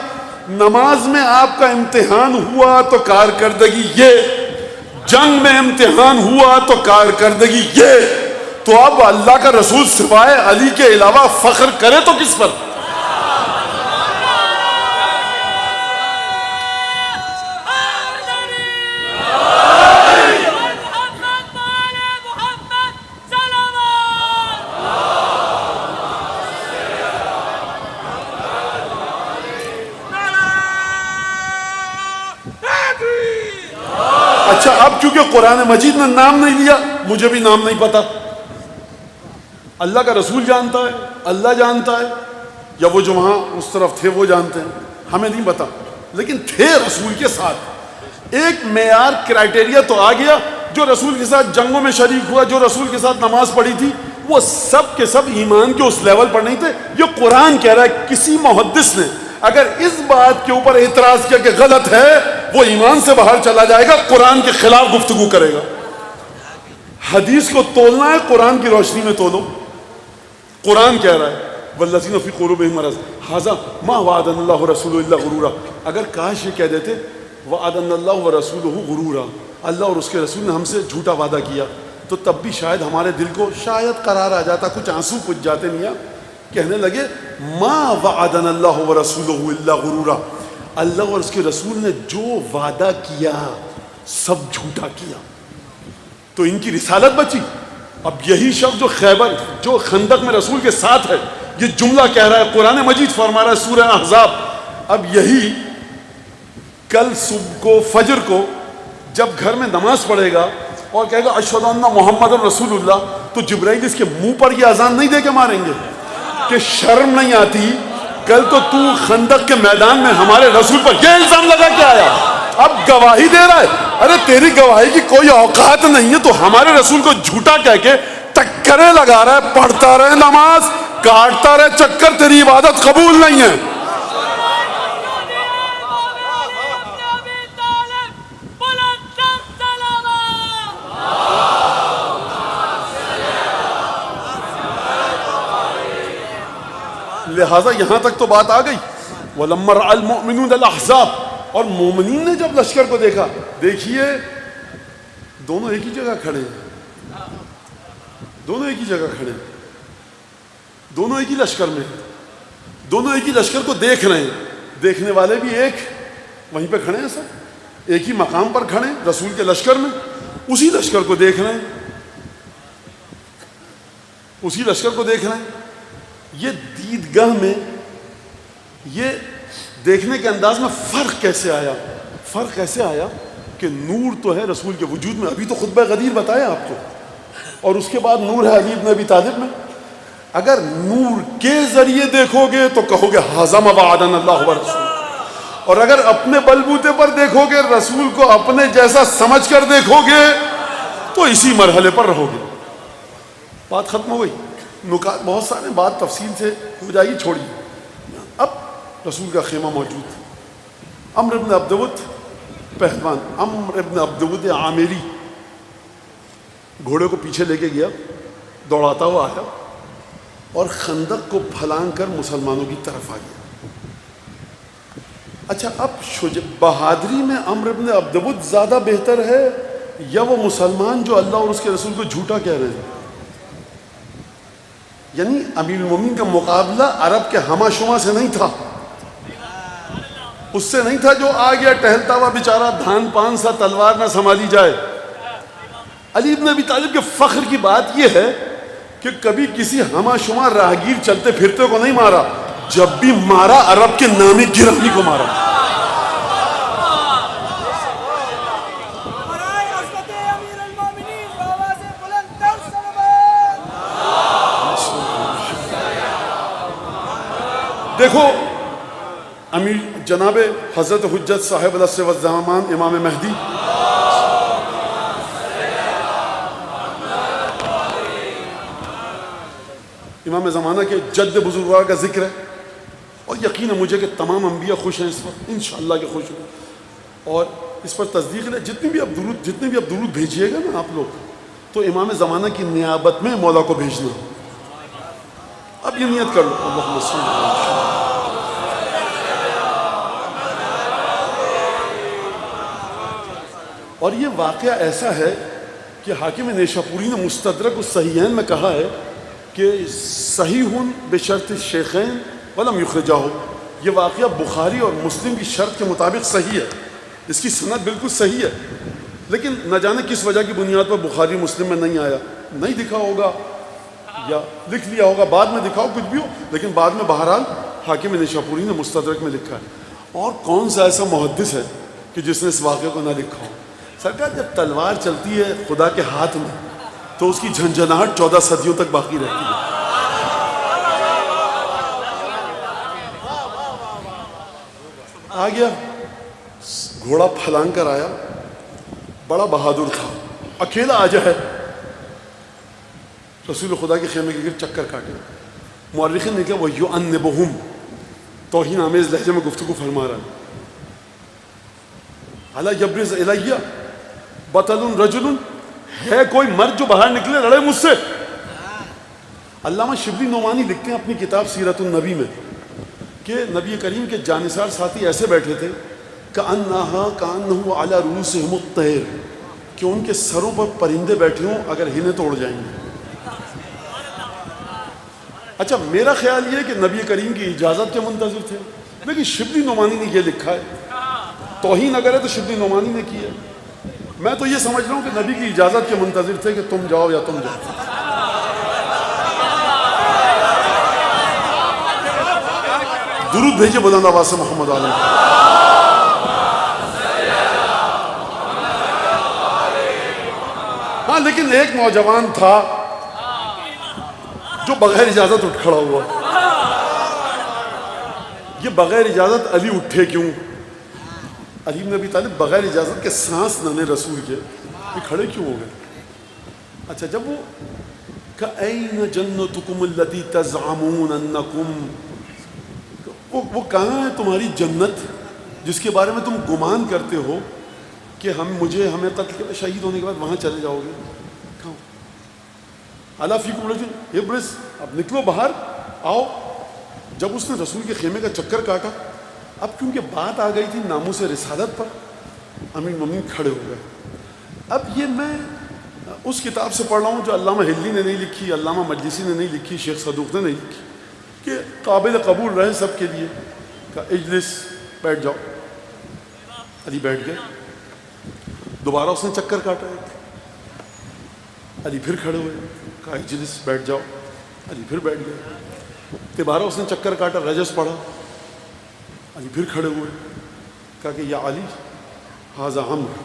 A: نماز میں آپ کا امتحان ہوا تو کارکردگی یہ، جنگ میں امتحان ہوا تو کارکردگی یہ. تو اب اللہ کا رسول سوائے علی کے علاوہ فخر کرے تو کس پر؟ اچھا اب چونکہ قرآن مجید نے نام نہیں لیا، مجھے بھی نام نہیں پتا. اللہ کا رسول جانتا ہے، اللہ جانتا ہے، یا وہ جو وہاں اس طرف تھے وہ جانتے ہیں، ہمیں نہیں پتا. لیکن تھے رسول کے ساتھ. ایک معیار کرائٹیریا تو آ گیا. جو رسول کے ساتھ جنگوں میں شریک ہوا، جو رسول کے ساتھ نماز پڑھی تھی، وہ سب کے سب ایمان کے اس لیول پر نہیں تھے. یہ قرآن کہہ رہا ہے. کسی محدث نے اگر اس بات کے اوپر اعتراض کیا کہ غلط ہے، وہ ایمان سے باہر چلا جائے گا، قرآن کے خلاف گفتگو کرے گا. حدیث کو تولنا ہے قرآن کی روشنی میں تولو. قرآن کہہ رہا ہے والذین فی قلوبہم مرض ھذا ما وعدنا اللہ ورسولہ الا غرورا. اگر کاش یہ کہہ دیتے وعدنا اللہ ورسولہ غرورا، اللہ اور اس کے رسول نے ہم سے جھوٹا وعدہ کیا، تو تب بھی شاید ہمارے دل کو شاید قرار آ جاتا، کچھ آنسو کچھ جاتے. میاں کہنے لگے ما وعدنا اللہ ورسولہ الا غرورا، اللہ اور اس کے رسول نے جو وعدہ کیا سب جھوٹا کیا. تو ان کی رسالت بچی. اب یہی شخص جو خیبر، جو خندق میں رسول کے ساتھ ہے، یہ جملہ کہہ رہا ہے، قرآن مجید فرما رہا ہے سورہ احزاب. اب یہی کل صبح کو فجر کو جب گھر میں نماز پڑھے گا اور کہے گا اشہد ان محمد رسول اللہ، تو جبرائیل اس کے منہ پر یہ اذان نہیں دے کے ماریں گے کہ شرم نہیں آتی؟ کل تو خندق کے میدان میں ہمارے رسول پر یہ الزام لگا کے آیا، اب گواہی دے رہا ہے. ارے تیری گواہی کی کوئی اوقات نہیں ہے، تو ہمارے رسول کو جھوٹا کہہ کے ٹکرے لگا رہا ہے. پڑھتا رہے نماز، کاٹتا رہے چکر، تیری عبادت قبول نہیں ہے. لہٰذا یہاں تک تو بات آ گئی. وَلَمَّا رَأَى الْمُؤْمِنُونَ الْأَحْزَابَ، اور مومنین نے جب لشکر کو دیکھا، دیکھیے دونوں ایک ہی جگہ کھڑے ہیں، دونوں ایک ہی جگہ کھڑے ہیں، دونوں ایک ہی لشکر میں ہیں، دونوں ایک ہی لشکر کو دیکھ رہے ہیں. دیکھنے والے بھی ایک وہیں پہ کھڑے ہیں، سب ایک ہی مقام پر کھڑے ہیں رسول کے لشکر میں، اسی لشکر کو دیکھ رہے ہیں، اسی لشکر کو دیکھ رہے ہیں. یہ دیدگاہ میں، یہ دیکھنے کے انداز میں فرق کیسے آیا؟ فرق کیسے آیا کہ نور تو ہے رسول کے وجود میں. ابھی تو خطبہ غدیر بتایا آپ کو، اور اس کے بعد نور ہے علی بن ابی طالب میں. اگر نور کے ذریعے دیکھو گے تو کہو گے ھذا ما وعدنا اللہ ورسولہ، اور اگر اپنے بلبوتے پر دیکھو گے، رسول کو اپنے جیسا سمجھ کر دیکھو گے، تو اسی مرحلے پر رہو گے. بات ختم ہو گئی. نکات بہت سارے، بات تفصیل سے ہو جائے گی، چھوڑیے. اب رسول کا خیمہ موجود. عمرو بن عبدود پہلوان، عمرو بن عبدود عامری گھوڑے کو پیچھے لے کے گیا، دوڑاتا ہوا آیا اور خندق کو پھلانگ کر مسلمانوں کی طرف آ گیا. اچھا اب بہادری میں عمرو بن عبدود زیادہ بہتر ہے یا وہ مسلمان جو اللہ اور اس کے رسول کو جھوٹا کہہ رہے ہیں؟ یعنی امیر المومنین کا مقابلہ عرب کے ہمہ شمہ سے نہیں تھا، اس سے نہیں تھا جو آ گیا ٹہلتا ہوا بیچارہ، دھان پان سا تلوار نہ سنبھالی جائے. علی بن ابی طالب کے فخر کی بات یہ ہے کہ کبھی کسی ہمہ شمار راہگیر چلتے پھرتے کو نہیں مارا، جب بھی مارا عرب کے نام گرامی کو مارا. دیکھو امیر جناب حضرت حجت صاحب العصر والزمان امام مہدی امام زمانہ کے جد بزرگوار کا ذکر ہے، اور یقین ہے مجھے کہ تمام انبیاء خوش ہیں اس وقت، انشاءاللہ کہ خوش ہوں. اور اس پر تصدیق لے جتنے بھی اب درود بھیجیے گا نا آپ لوگ، تو امام زمانہ کی نیابت میں مولا کو بھیجنا. اب یہ نیت کر لو، اللہم صل علی محمد. اور یہ واقعہ ایسا ہے کہ حاکم نیشاپوری نے مستدرک الصحیحین میں کہا ہے کہ صحیح بشرط الشیخین ولم یخرجہ. یہ واقعہ بخاری اور مسلم کی شرط کے مطابق صحیح ہے، اس کی سند بالکل صحیح ہے، لیکن نہ جانے کس وجہ کی بنیاد پر بخاری مسلم میں نہیں آیا، نہیں دکھا ہوگا یا لکھ لیا ہوگا، بعد میں دکھاؤ کچھ بھی ہو، لیکن بعد میں بہرحال حاکم نیشاپوری نے مستدرک میں لکھا ہے. اور کون سا ایسا محدث ہے کہ جس نے اس واقعے کو نہ لکھا ہو؟ سرکار جب تلوار چلتی ہے خدا کے ہاتھ میں تو اس کی جھنجھناہٹ 14 صدیوں تک باقی رہتی ہے. آ گیا گھوڑا پھلانگ کر آیا، بڑا بہادر تھا، اکیلا آ جائے، رسول خدا کے خیمے کے گرد چکر کاٹے. مورخین نے کہا وہ یعنبہم، توہین آمیز لہجے میں گفتگو فرما رہا ہے. الا یبرز الیہ بطل رجل، ہے کوئی مرد جو باہر نکلے لڑے مجھ سے. علامہ شبلی نعمانی لکھتے ہیں اپنی کتاب سیرت النبی میں کہ نبی کریم کے جانثار ساتھی ایسے بیٹھے تھے کأنہ علی رؤوسہم الطیر، کہ ان کے سروں پر پرندے بیٹھے ہوں، اگر ہلیں تو اڑ جائیں گے. اچھا میرا خیال یہ ہے کہ نبی کریم کی اجازت کے منتظر تھے، لیکن شبلی نعمانی نے یہ لکھا ہے. توہین اگر ہے تو شبلی نعمانی نے کی ہے. میں تو یہ سمجھ رہا ہوں کہ نبی کی اجازت کے منتظر تھے کہ تم جاؤ یا تم جاؤ. درود بھیجے بلند آواز سے محمد عالم. ہاں لیکن ایک نوجوان تھا جو بغیر اجازت اٹھ کھڑا ہوا. یہ بغیر اجازت علی اٹھے کیوں؟ علی بن ابی طالب بغیر اجازت کے سانس ننے رسول کے، یہ کھڑے کیوں ہو گئے؟ اچھا جب وہ کَأَيْنَ جَنَّتُكُمُ الَّتِي تَزْعَمُونَ أَنَّكُمْ، وہ کہاں ہے تمہاری جنت جس کے بارے میں تم گمان کرتے ہو کہ ہمیں قتل کے شہید ہونے کے بعد وہاں چلے جاؤ گے؟ کہاں؟ الا فیکم رجل یبرز، اب نکلو باہر آؤ. جب اس نے رسول کے خیمے کا چکر کاٹا، اب کیونکہ بات آ گئی تھی ناموس رسالت پر، امیر مومنین کھڑے ہو گئے. اب یہ میں اس کتاب سے پڑھ رہا ہوں جو علامہ ہلی نے نہیں لکھی، علامہ مجلسی نے نہیں لکھی، شیخ صدوق نے نہیں لکھی، کہ قابل قبول رہے سب کے لیے. کہ اجلس، بیٹھ جاؤ. علی بیٹھ گئے. دوبارہ اس نے چکر کاٹا ایک، علی پھر کھڑے ہوئے. کہا اجلس، بیٹھ جاؤ. علی پھر بیٹھ گئے. دوبارہ اس نے چکر کاٹا، رجس پڑھا. علی پھر کھڑے ہوئے. کہا کہ یا علی ھذا عمرو،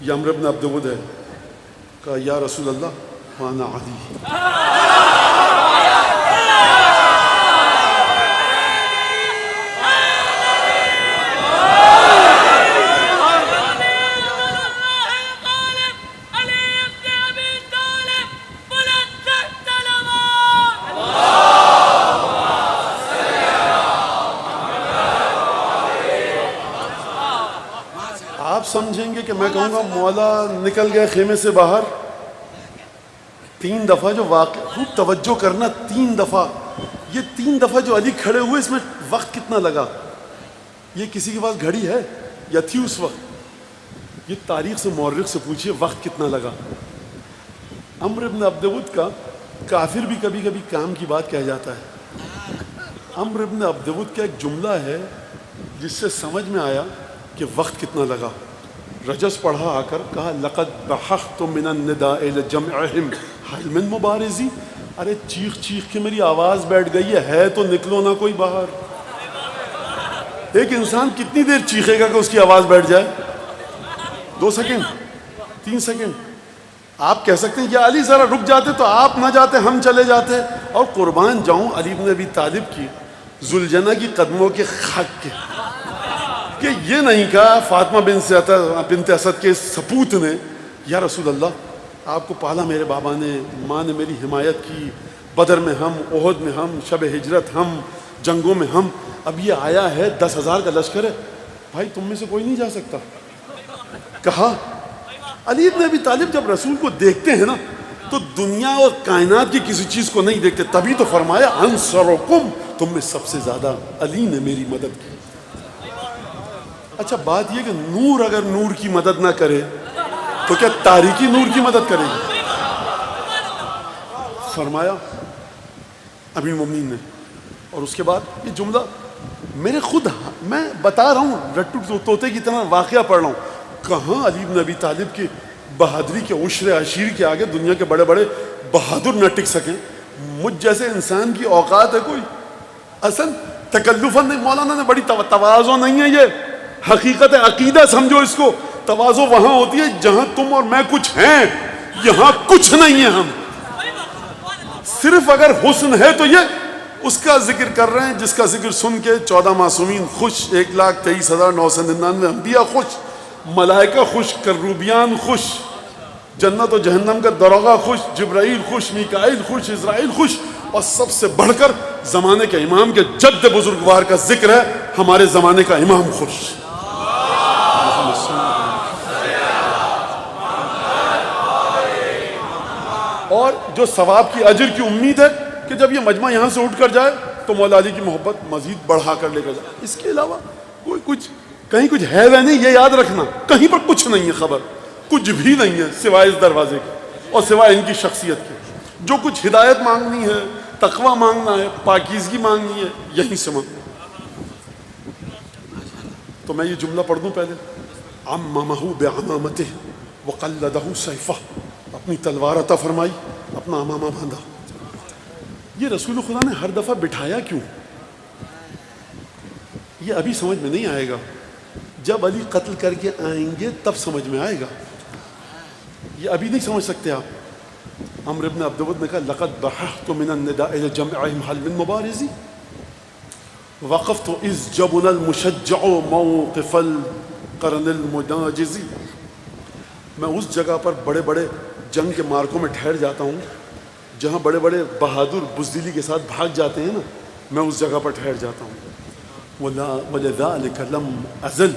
A: یہ عمرو بن عبد ود ہے. کہا یا رسول اللہ وانا علی. آپ سمجھیں گے کہ میں کہوں گا مولا نکل گئے خیمے سے باہر. 3 دفعہ جو واقع، خوب توجہ کرنا، 3 دفعہ، یہ 3 دفعہ جو علی کھڑے ہوئے اس میں وقت کتنا لگا؟ یہ کسی کے پاس گھڑی ہے یا تھی اس وقت؟ یہ تاریخ سے مورخ سے پوچھئے وقت کتنا لگا. عمرو بن عبد ود کا کافر بھی کبھی کبھی کام کی بات کہہ جاتا ہے. عمرو بن عبد ود کا ایک جملہ ہے جس سے سمجھ میں آیا کہ وقت کتنا لگا. رجس پڑھا آ کر، کہا لقد بحثت من النداء لجمعهم حل من مبارزی، ارے چیخ چیخ کے میری آواز بیٹھ گئی ہے تو نکلو نہ کوئی باہر. ایک انسان کتنی دیر چیخے گا کہ اس کی آواز بیٹھ جائے؟ 2 سیکنڈ 3 سیکنڈ. آپ کہہ سکتے ہیں یا علی ذرا رک جاتے تو آپ نہ جاتے ہم چلے جاتے. اور قربان جاؤں علی بن ابی طالب کی ذوالجنہ کی قدموں کے خاک کے، کہ یہ نہیں کہا فاطمہ بنت اسد کے سپوت نے یا رسول اللہ آپ کو پالا میرے بابا نے، ماں نے میری حمایت کی، بدر میں ہم، احد میں ہم، شب ہجرت ہم، جنگوں میں ہم، اب یہ آیا ہے 10,000 کا لشکر ہے، بھائی تم میں سے کوئی نہیں جا سکتا. کہا علی بن ابی طالب جب رسول کو دیکھتے ہیں نا تو دنیا اور کائنات کی کسی چیز کو نہیں دیکھتے، تبھی تو فرمایا انصرکم، تم میں سب سے زیادہ علی نے میری مدد کی. اچھا بات یہ کہ نور اگر نور کی مدد نہ کرے تو کیا تاریکی نور کی مدد کرے گی؟ فرمایا امیر المومنین نے. اور اس کے بعد یہ جملہ میرے خود میں بتا رہا ہوں، رٹو طوطے کی طرح واقعہ پڑھ رہا ہوں. کہاں علی بن ابی طالب کی بہادری کے عشر عشیر کے آگے دنیا کے بڑے بڑے بہادر نہ ٹک سکیں. مجھ جیسے انسان کی اوقات ہے کوئی؟ اصل تکلفاً نہیں، مولانا نے بڑی تواضع نہیں ہے، یہ حقیقت عقیدہ سمجھو اس کو. تواضع وہاں ہوتی ہے جہاں تم اور میں کچھ ہیں، یہاں کچھ نہیں ہے. ہم صرف اگر حسن ہے تو یہ اس کا ذکر کر رہے ہیں جس کا ذکر سن کے 14 معصومین خوش، 1,23,999 انبیاء خوش، ملائکہ خوش، کروبیان خوش، جنت و جہنم کا دروغہ خوش، جبرائیل خوش، میکائیل خوش، اسرائیل خوش، اور سب سے بڑھ کر زمانے کے امام کے جد بزرگوار کا ذکر ہے، ہمارے زمانے کا امام خوش. اور جو ثواب کی اجر کی امید ہے کہ جب یہ مجمع یہاں سے اٹھ کر جائے تو مولا علی کی محبت مزید بڑھا کر لے کر جائے. اس کے علاوہ کوئی کچھ کہیں کچھ ہے وہ نہیں، یہ یاد رکھنا کہیں پر کچھ نہیں ہے، خبر کچھ بھی نہیں ہے سوائے اس دروازے کے اور سوائے ان کی شخصیت کے. جو کچھ ہدایت مانگنی ہے، تقوی مانگنا ہے، پاکیزگی مانگنی ہے، یہیں سے مانگنا. تو میں یہ جملہ پڑھ دوں پہلے. عممہ بعمامتہ وقلدہ سیفہ، اپنی تلوار عطا فرمائی، اپنا امامہ باندھا. یہ رسول خدا نے ہر دفعہ بٹھایا کیوں؟ یہ ابھی سمجھ میں نہیں آئے گا، جب علی قتل کر کے آئیں گے تب سمجھ میں آئے گا. یہ ابھی نہیں سمجھ سکتے آپ. عمرو بن عبد الود نے کہا لقد بحثت من النداء الى جمعهم هل من مبارزی وقفت اذ جبن المشجع موقف القرن المناجزی. میں اس جگہ پر بڑے بڑے جنگ کے مارکوں میں ٹھہر جاتا ہوں جہاں بڑے بڑے بہادر بزدلی کے ساتھ بھاگ جاتے ہیں نا، میں اس جگہ پر ٹھہر جاتا ہوں. وَلَذَلِكَ لَمْ أَزَلْ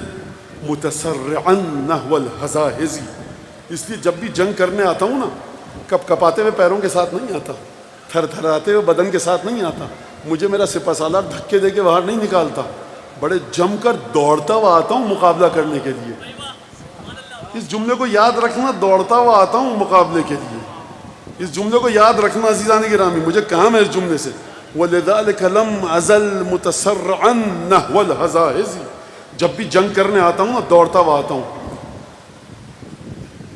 A: مُتَسَرِّعًا نَحْوَ الْحَزَاهِزِ. اس لیے جب بھی جنگ کرنے آتا ہوں نا، کپ کپاتے ہوئے پیروں کے ساتھ نہیں آتا، تھر تھراتے ہوئے بدن کے ساتھ نہیں آتا. مجھے میرا سپہ سالار دھکے دے کے باہر نہیں نکالتا، بڑے جم کر دوڑتا ہوا آتا ہوں مقابلہ کرنے کے لیے. اس جملے کو یاد رکھنا، دوڑتا ہوا آتا ہوں مقابلے کے لیے. اس جملے کو یاد رکھنا عزیزان گرامی، مجھے کام ہے اس جملے سے. وَلِذَلِكَ لَمْ أَزَلْ مُتَسَرِّعًا نَحْوَ الْحَزَاهِزِ. جب بھی جنگ کرنے آتا ہوں نا دوڑتا ہوا آتا ہوں.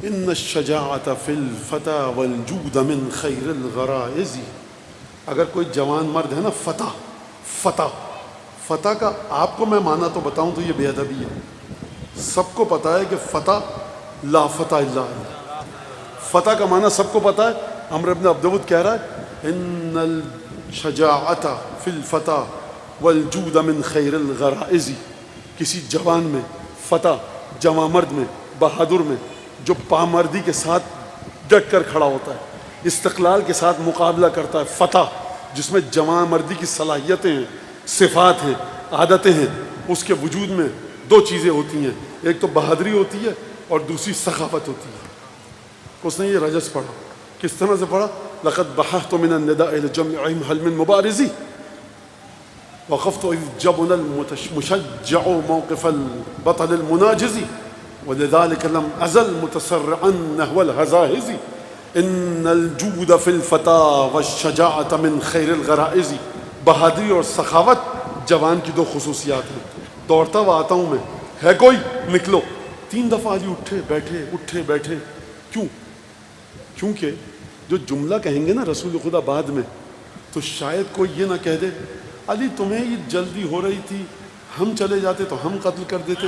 A: إِنَّ الشَّجَاعَةَ فِي الْفَتَى وَالْجُودَ مِنْ خَيْرِ الْغَرَائِزِ. اگر کوئی جوان مرد ہے نا، فتح کا آپ کو میں مانا تو بتاؤں تو یہ بے ادبی ہے. سب کو پتا ہے کہ فتح لا فتح الا اللہ. فتح کا معنی سب کو پتا ہے. عمرو بن عبد الود کہہ رہا ہے ان الشجاعۃ فی الفتح والجود من خیر الغرائز. کسی جوان میں، فتح جوان مرد میں، بہادر میں، جو پامردی کے ساتھ ڈٹ کر کھڑا ہوتا ہے، استقلال کے ساتھ مقابلہ کرتا ہے. فتح جس میں جوان مردی کی صلاحیتیں ہیں، صفات ہیں، عادتیں ہیں. اس کے وجود میں 2 چیزیں ہوتی ہیں، ایک تو بہادری ہوتی ہے اور دوسری سخاوت ہوتی ہے. اس نے یہ رجس پڑھا. کس طرح سے پڑھا؟ لقد بحثت من النداء الى جمعهم هل من مبارزی وقفت اذ جبن المشجع موقف البطل المناجزی ولذلك لم ازل متسرعا نحو الهزاهز. ان الجود في الفتى والشجاعة من خیر الغرائز. بہادری اور سخاوت جوان کی 2 خصوصیات ہیں. دوڑتا ہوا آتا ہوں میں، ہے کوئی نکلو. 3 دفعہ علی اٹھے بیٹھے. کیوں؟ کیونکہ جو جملہ کہیں گے نا رسول خدا بعد میں، تو شاید کوئی یہ نہ کہہ دے علی تمہیں یہ جلدی ہو رہی تھی، ہم چلے جاتے تو ہم قتل کر دیتے.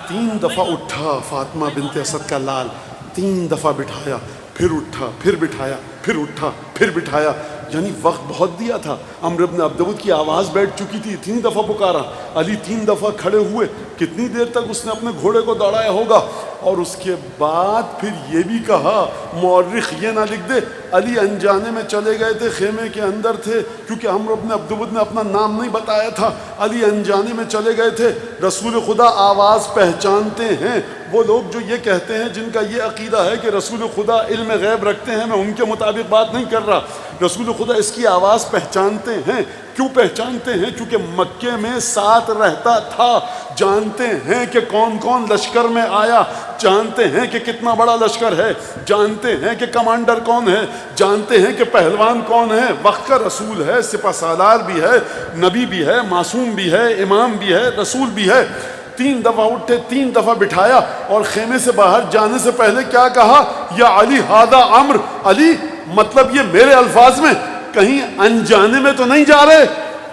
A: 3 دفعہ اٹھا فاطمہ بنت اسد کا لال، 3 دفعہ بٹھایا، پھر اٹھا، پھر بٹھایا، پھر اٹھا، پھر بٹھایا. یعنی وقت بہت دیا تھا. عمرو ابن عبدود کی آواز بیٹھ چکی تھی، 3 دفعہ پکارا. علی 3 دفعہ کھڑے ہوئے. کتنی دیر تک اس نے اپنے گھوڑے کو دوڑایا ہوگا. اور اس کے بعد پھر یہ بھی کہا، مورخ یہ نہ لکھ دے علی انجانے میں چلے گئے تھے، خیمے کے اندر تھے، کیونکہ عمرو ابن عبدود نے اپنا نام نہیں بتایا تھا. علی انجانے میں چلے گئے تھے. رسول خدا آواز پہچانتے ہیں. وہ لوگ جو یہ کہتے ہیں، جن کا یہ عقیدہ ہے کہ رسول خدا علم غیب رکھتے ہیں، میں ان کے مطابق بات نہیں کر رہا. رسول خدا اس کی آواز پہچانتے ہیں. کیوں پہچانتے ہیں؟ کیونکہ مکے میں ساتھ رہتا تھا. جانتے ہیں کہ کون کون لشکر میں آیا، جانتے ہیں کہ کتنا بڑا لشکر ہے، جانتے ہیں کہ کمانڈر کون ہے، جانتے ہیں کہ پہلوان کون ہے. وقت کا رسول ہے، سپہ سالار بھی ہے، نبی بھی ہے، معصوم بھی ہے، امام بھی ہے، رسول بھی ہے. 3 دفعہ اٹھے، 3 دفعہ بٹھایا، اور خیمے سے باہر جانے سے پہلے کیا کہا؟ یا علی ھذا امر. علی مطلب یہ میرے الفاظ میں کہیں انجانے میں تو نہیں جا رہے،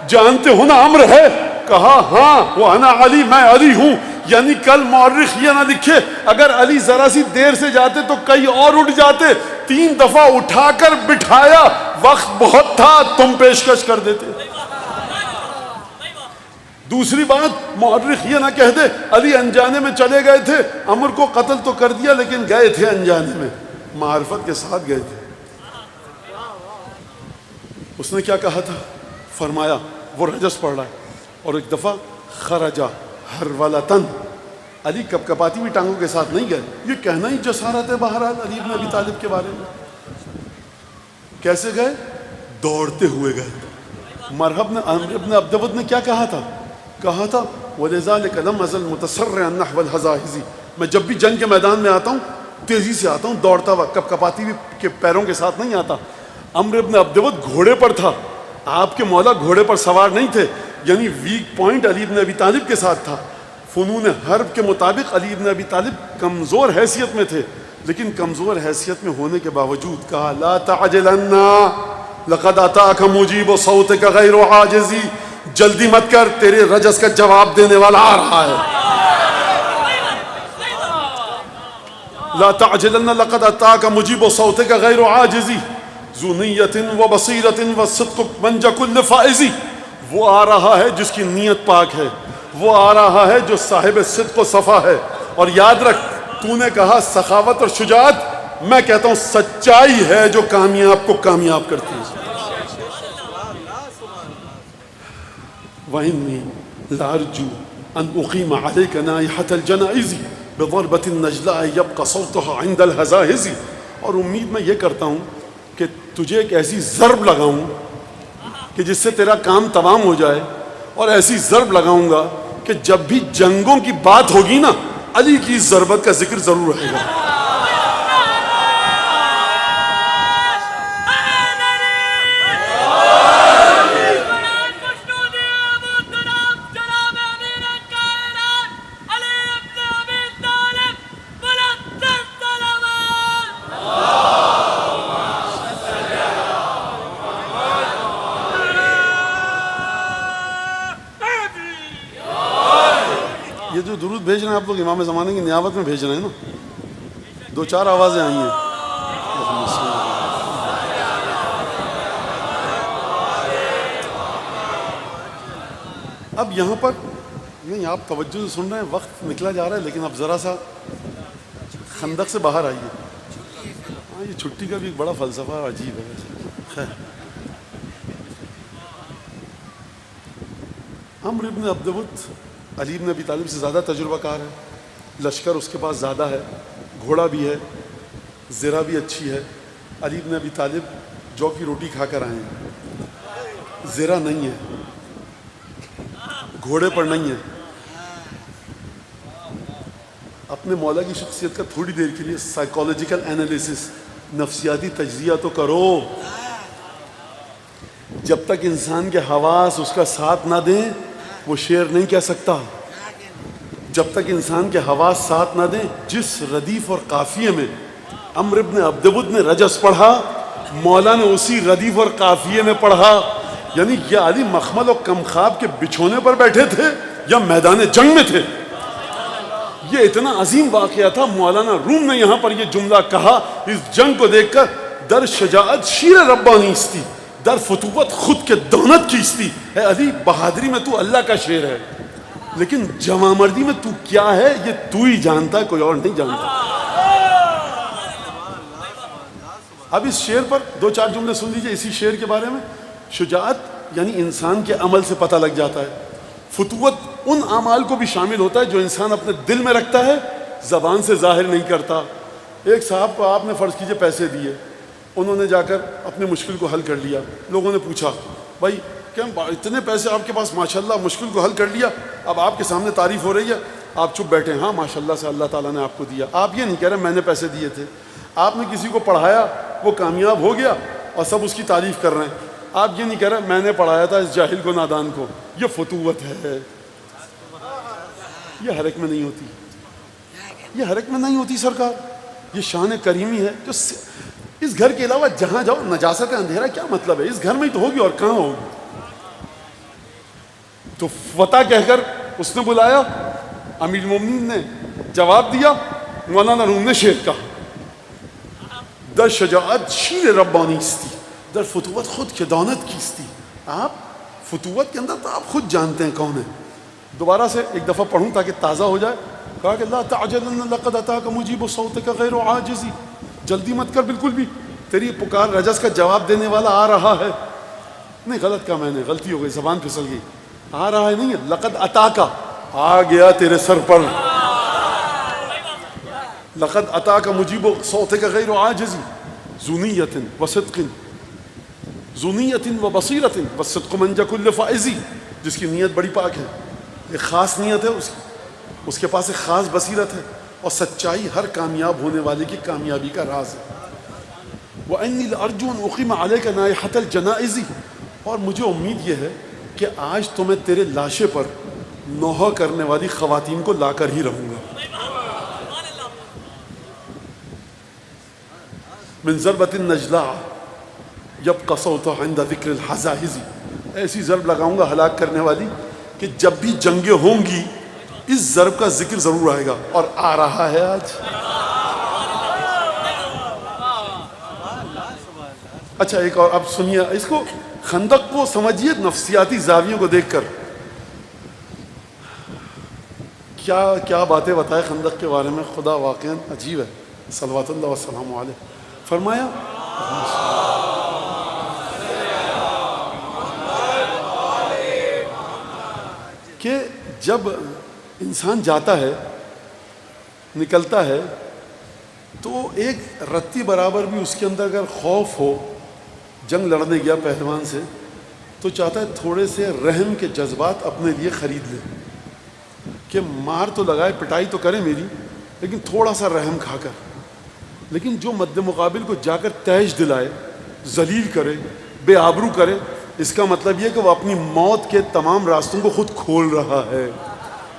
A: جانتے ہو نا امر ہے. کہا ہاں وہ انا علی، میں علی ہوں. یعنی کل مورخ یہ نہ لکھے اگر علی ذرا سی دیر سے جاتے تو کئی اور اٹھ جاتے. 3 دفعہ اٹھا کر بٹھایا، وقت بہت تھا، تم پیشکش کر دیتے. دوسری بات، مورخ یہ نہ کہہ دے علی انجانے میں چلے گئے تھے، عمر کو قتل تو کر دیا لیکن گئے تھے انجانے میں، معرفت کے ساتھ گئے تھے. اس نے کیا کہا تھا؟ فرمایا، وہ رجس پڑھ رہا ہے، اور ایک دفعہ خرجا ہرولتن، علی کپ کپاتی ہوئی ٹانگوں کے ساتھ نہیں گئے. یہ کہنا ہی جسارت ہے بہرحال علی بن ابی طالب کے بارے میں. کیسے گئے؟ دوڑتے ہوئے گئے. مرحب نے عمرو بن عبدود نے کیا کہا تھا؟ کہا تھا وَلِذَلِكَ لَمْ أَزَلْ مُتَسَرِّعًا نَحْوَ الْحَزَائِزِ. میں جب بھی جنگ کے میدان میں آتا ہوں تیزی سے آتا ہوں، دوڑتا ہوا، کپ کپاتی ہوئی کے پیروں کے ساتھ نہیں آتا. عمرو بن عبدود گھوڑے پر تھا، آپ کے مولا گھوڑے پر سوار نہیں تھے. یعنی ویک پوائنٹ علی بن ابی طالب کے ساتھ تھا. فنون حرب کے مطابق علی بن ابی طالب کمزور حیثیت میں تھے، لیکن کمزور حیثیت میں ہونے کے باوجود کہا لا تعجلن لقد اتاک مجیب صوتک غیر عاجزی. جلدی مت کر، تیرے رجس کا جواب دینے والا آ رہا ہے. لا تعجلن لقد اتاک مجیب صوتک غیر عاجزی ذو نیت و بصیرت و صدق منج کل فائزی. وہ آ رہا ہے جس کی نیت پاک ہے، وہ آ رہا ہے جو صاحب صدق و صفا ہے. اور یاد رکھ، تو نے کہا سخاوت اور شجاعت، میں کہتا ہوں سچائی ہے جو کامیاب کو کامیاب کرتی ہے. وَإِنِّي لَأَرْجُو أَنْ أُقِيمَ عَلَيْكَ نَائِحَةَ الْجَنَائِزِ بِضَرْبَةٍ النَّجْلَاءِ يَبْقَى صَوْتُهَا عِنْدَ الْهَزَائِزِ. اور امید میں یہ کرتا ہوں کہ تجھے ایک ایسی ضرب لگاؤں کہ جس سے تیرا کام تمام ہو جائے، اور ایسی ضرب لگاؤں گا کہ جب بھی جنگوں کی بات ہوگی نا، علی کی ضربت کا ذکر ضرور رہے گا. یہ جو درود بھیج رہے ہیں آپ لوگ امام زمانے کی نیابت میں بھیج رہے ہیں نا، 2-4 آوازیں آئی ہیں. اب یہاں پر نہیں، آپ توجہ سے سن رہے ہیں، وقت نکلا جا رہا ہے، لیکن اب ذرا سا خندق سے باہر آئیے. ہاں، یہ چھٹی کا بھی ایک بڑا فلسفہ عجیب ہے. خیر، عمرو بن عبدود علی بن ابی طالب سے زیادہ تجربہ کار ہے، لشکر اس کے پاس زیادہ ہے، گھوڑا بھی ہے، زرہ بھی اچھی ہے. علی بن ابی طالب جو کی روٹی کھا کر آئے ہیں، زرہ نہیں ہے، گھوڑے پر نہیں ہے. اپنے مولا کی شخصیت کا تھوڑی دیر کے لیے سائیکالوجیکل انالیسس، نفسیاتی تجزیہ تو کرو. جب تک انسان کے حواس اس کا ساتھ نہ دیں وہ شعر نہیں کہہ سکتا. جب تک انسان کے حواس ساتھ نہ دیں. جس ردیف اور قافیے میں عمرو بن عبدود نے رجس پڑھا، مولا نے اسی ردیف اور قافیے میں پڑھا. یعنی یہ علی مخمل و کمخاب کے بچھونے پر بیٹھے تھے یا میدان جنگ میں تھے؟ یہ اتنا عظیم واقعہ تھا. مولانا روم نے یہاں پر یہ جملہ کہا اس جنگ کو دیکھ کر: در شجاعت شیر ربانی استی، در فتوت خود کے دانت کی استی. اے علی بہادری میں تو اللہ کا شیر ہے، لیکن جوان مردی میں تو کیا ہے یہ تو ہی جانتا ہے، کوئی اور نہیں جانتا. اب اس شعر پر دو چار جملے سن لیجئے اسی شعر کے بارے میں. شجاعت یعنی انسان کے عمل سے پتہ لگ جاتا ہے. فتوت ان اعمال کو بھی شامل ہوتا ہے جو انسان اپنے دل میں رکھتا ہے، زبان سے ظاہر نہیں کرتا. ایک صاحب کو آپ نے فرض کیجئے پیسے دیے، انہوں نے جا کر اپنی مشکل کو حل کر لیا. لوگوں نے پوچھا بھائی کیا اتنے پیسے آپ کے پاس، ماشاءاللہ مشکل کو حل کر لیا، اب آپ کے سامنے تعریف ہو رہی ہے، آپ چپ بیٹھے. ہاں ماشاءاللہ سے اللہ تعالیٰ نے آپ کو دیا. آپ یہ نہیں کہہ رہے میں نے پیسے دیے تھے. آپ نے کسی کو پڑھایا، وہ کامیاب ہو گیا اور سب اس کی تعریف کر رہے ہیں. آپ یہ نہیں کہہ رہے میں نے پڑھایا تھا اس جاہل کو، نادان کو. یہ فتوت ہے. یہ ہر ایک میں نہیں ہوتی، یہ ہر ایک میں نہیں ہوتی سرکار. یہ شان کریمی ہے جو اس گھر کے علاوہ جہاں جاؤ نجاست اندھیرا کیا مطلب ہے؟ اس گھر میں ہی تو ہوگی اور کہاں ہوگی. تو فتح کہہ کر اس نے بلایا، امیر المومنین نے جواب دیا. مولانا روم نے شعر کہا: در شجاعت شیر ربانی استی، در فتوت خود کے دانت کی استی. آپ فتوت کے اندر تو آپ خود جانتے ہیں کون ہے. دوبارہ سے ایک دفعہ پڑھوں تاکہ تازہ ہو جائے. کہا کہ لا تعجلن لقد اتاک مجیب صوتک غیر عاجزی. جلدی مت کر بالکل بھی، تیری پکار رجس کا جواب دینے والا آ رہا ہے. نہیں غلط کہا میں نے، غلطی ہو گئی، زبان پھسل گئی. آ رہا ہے نہیں ہے، لقد اتاک، آ گیا تیرے سر پر. لقد اتاک مجیب صوتک غیر عاجزی ذو نیت و صدق، ذو نیت و بصیرت والصدق منج کل فائزی. جس کی نیت بڑی پاک ہے، ایک خاص نیت ہے اس کے پاس ایک خاص بصیرت ہے، اور سچائی ہر کامیاب ہونے والے کی کامیابی کا راز ہے. وَإِنِّي لَأَرْجُو أَنْ أُقِيمَ عَلَيْكَ نَائِحَةَ الْجَنَائِزِ. اور مجھے امید یہ ہے کہ آج تو میں تیرے لاشے پر نوحہ کرنے والی خواتین کو لا کر ہی رہوں گا. من ضربۃ النجلاء یبقى صوتہ عند ذکر الحزاحز. ایسی ضرب لگاؤں گا ہلاک کرنے والی کہ جب بھی جنگیں ہوں گی اس ضرب کا ذکر ضرور آئے گا، اور آ رہا ہے آج. اچھا ایک اور اب سنیے اس کو، خندق کو سمجھیے نفسیاتی زاویوں کو دیکھ کر. کیا کیا باتیں بتائے خندق کے بارے میں، خدا واقعا عجیب ہے. صلوات اللہ وسلام علیہ. فرمایا کہ جب انسان جاتا ہے، نکلتا ہے، تو ایک رتی برابر بھی اس کے اندر اگر خوف ہو، جنگ لڑنے گیا پہلوان سے، تو چاہتا ہے تھوڑے سے رحم کے جذبات اپنے لیے خرید لے، کہ مار تو لگائے، پٹائی تو کرے میری، لیکن تھوڑا سا رحم کھا کر. لیکن جو مد مقابل کو جا کر تیش دلائے، ذلیل کرے، بے آبرو کرے، اس کا مطلب یہ کہ وہ اپنی موت کے تمام راستوں کو خود کھول رہا ہے.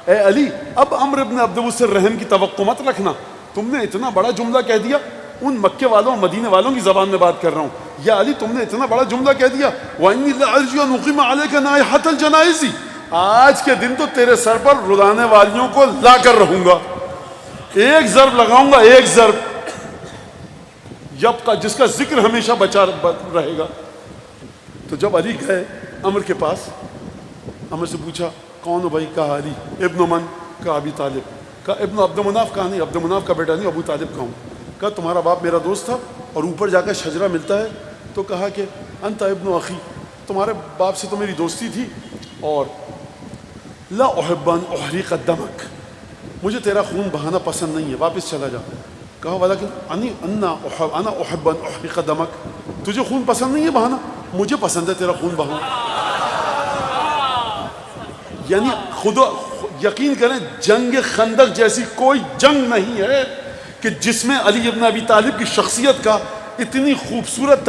A: اے علی اب عمرو ابن عبدوس سے رحم کی توقع مت رکھنا. تم نے اتنا بڑا جملہ کہہ دیا، ان مکے والوں اور مدینے والوں کی زبان میں بات کر رہا ہوں. یا علی تم نے اتنا بڑا جملہ کہہ دیا، وَإِنِّي لَأَرْجُو أَنْ أُقِيمَ عَلَيْكَ نَائِحَةَ الْجَنَائِزِ. آج کے دن تو تیرے سر پر رلانے والیوں کو لا کر رہوں گا. ایک ضرب لگاؤں گا، ایک ضرب یب کا، جس کا ذکر ہمیشہ بچا رہے گا. تو جب علی گئے عمر کے پاس، عمر سے پوچھا کون ہو بھائی؟ کہا علی. ابن من؟ کہا ابی طالب. کہا ابن عبد مناف؟ کہا نہیں عبد مناف کا بیٹا نہیں، ابو طالب کا ہوں. کہا تمہارا باپ میرا دوست تھا، اور اوپر جا کر شجرہ ملتا ہے. تو کہا کہ انت ابن اخی، تمہارے باپ سے تو میری دوستی تھی، اور لا احب ان احرق دمک، مجھے تیرا خون بہانا پسند نہیں ہے، واپس چلا جا. کہا ولیکن انا احب ان احرق دمک، تجھے خون پسند نہیں ہے بہانا، مجھے پسند ہے تیرا خون بہانا. یعنی خود یقین کریں جنگ خندق جیسی کوئی جنگ نہیں ہے کہ جس میں علی ابن ابی طالب کی شخصیت کا اتنی خوبصورت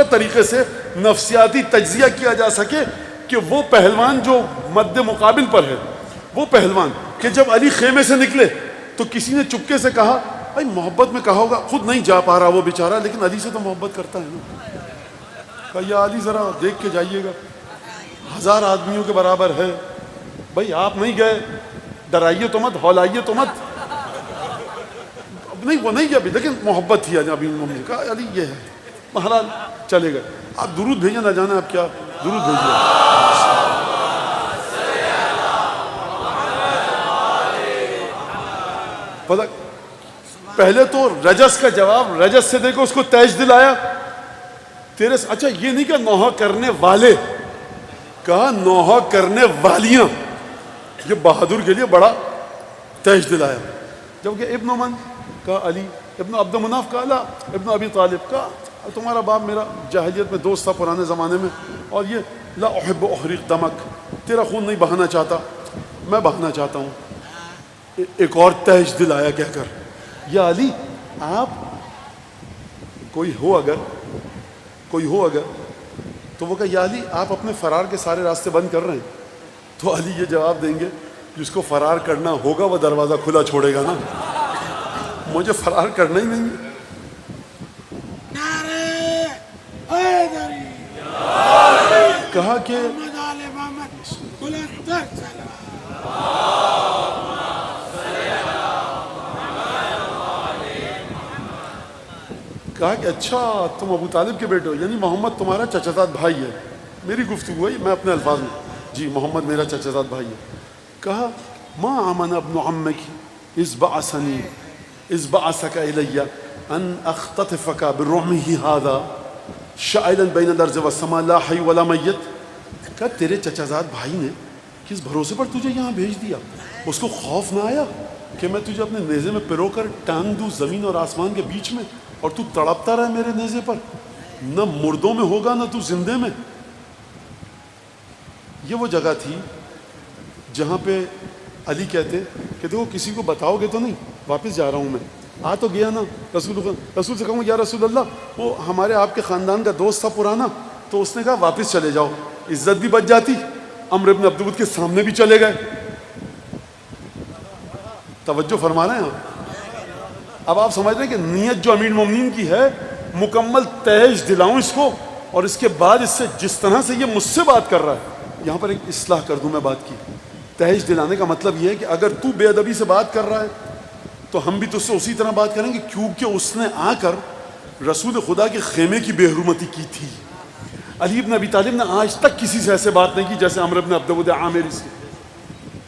A: طریقے سے نفسیاتی تجزیہ کیا جا سکے کہ وہ پہلوان جو مد مقابل پر ہے، وہ پہلوان کہ جب علی خیمے سے نکلے تو کسی نے چپکے سے کہا بھائی محبت میں کہا ہوگا، خود نہیں جا پا رہا وہ بیچارہ، لیکن علی سے تو محبت کرتا ہے نا. کہا یا علی ذرا دیکھ کے جائیے گا، 1000 آدمیوں کے برابر ہے. بھائی آپ نہیں گئے، ڈرائیے تو مت، ہولائیے تو مت. نہیں وہ نہیں گیا بھی، لیکن محبت تھی ابھی انہوں نے کہا علی یہ ہے. بہرحال چلے گئے. آپ درود بھیجیں، نہ جانا آپ کیا درود بھیجیے. پتہ پہلے تو رجس کا جواب، رجس سے دیکھو اس کو تیج دلایا تیرے سے. اچھا یہ نہیں کہ نوحہ کرنے والے، کہا نوحہ کرنے والیاں. یہ بہادر کے لیے بڑا تیج دلایا. جبکہ ابن من کہا علی، ابن عبد مناف کہا لا، ابن ابی طالب کہا تمہارا باپ میرا جاہلیت میں دوست تھا پرانے زمانے میں، اور یہ لا احب احرق دمک، تیرا خون نہیں بہانا چاہتا، میں بہانا چاہتا ہوں. ایک اور تیج دلایا کہہ کر یا علی آپ کوئی ہو اگر تو وہ کہا یا علی آپ اپنے فرار کے سارے راستے بند کر رہے ہیں. تو علی یہ جواب دیں گے جس کو فرار کرنا ہوگا وہ دروازہ کھلا چھوڑے گا نا، مجھے فرار کرنا ہی نہیں ہے. کہا کہ اچھا تم ابو طالب کے بیٹے ہو، یعنی محمد تمہارا چچا زاد بھائی ہے. میری گفتگو ہے، میں اپنے الفاظ میں، جی محمد میرا چچا زاد بھائی ہے. کہا ما آمن ابن عمک اذ بعثک الی ان اختطفک برعمہ ھذا شائلا بین الارض والسماء لا حی ولا میت. کہا تیرے چچا زاد بھائی نے کس بھروسے پر تجھے یہاں بھیج دیا؟ اس کو خوف نہ آیا کہ میں تجھے اپنے نیزے میں پرو کر ٹانگ دوں زمین اور آسمان کے بیچ میں، اور تو تڑپتا رہے میرے نیزے پر؟ نہ مردوں میں ہوگا نہ تو زندے میں. یہ وہ جگہ تھی جہاں پہ علی کہتے کہ دیکھو کسی کو بتاؤ گے تو نہیں، واپس جا رہا ہوں میں. آ تو گیا نا، رسول سے کہوں یا رسول اللہ وہ ہمارے آپ کے خاندان کا دوست تھا پرانا، تو اس نے کہا واپس چلے جاؤ، عزت بھی بچ جاتی. عمرو بن عبد ود کے سامنے بھی چلے گئے. توجہ فرما رہے ہیں آپ؟ اب آپ سمجھ رہے ہیں کہ نیت جو امیر المومنین کی ہے، مکمل تیج دلاؤں اس کو، اور اس کے بعد اس سے جس طرح سے یہ مجھ سے بات کر رہا ہے، یہاں پر ایک اصلاح کر دوں میں بات کی. تیج دلانے کا مطلب یہ ہے کہ اگر تو بے ادبی سے بات کر رہا ہے تو ہم بھی تو اس سے اسی طرح بات کریں گے، کیونکہ اس نے آ کر رسول خدا کے خیمے کی بے حرمتی کی تھی. علی بن ابی طالب نے آج تک کسی سے ایسے بات نہیں کی جیسے عمرو بن عبد ود عامری سے.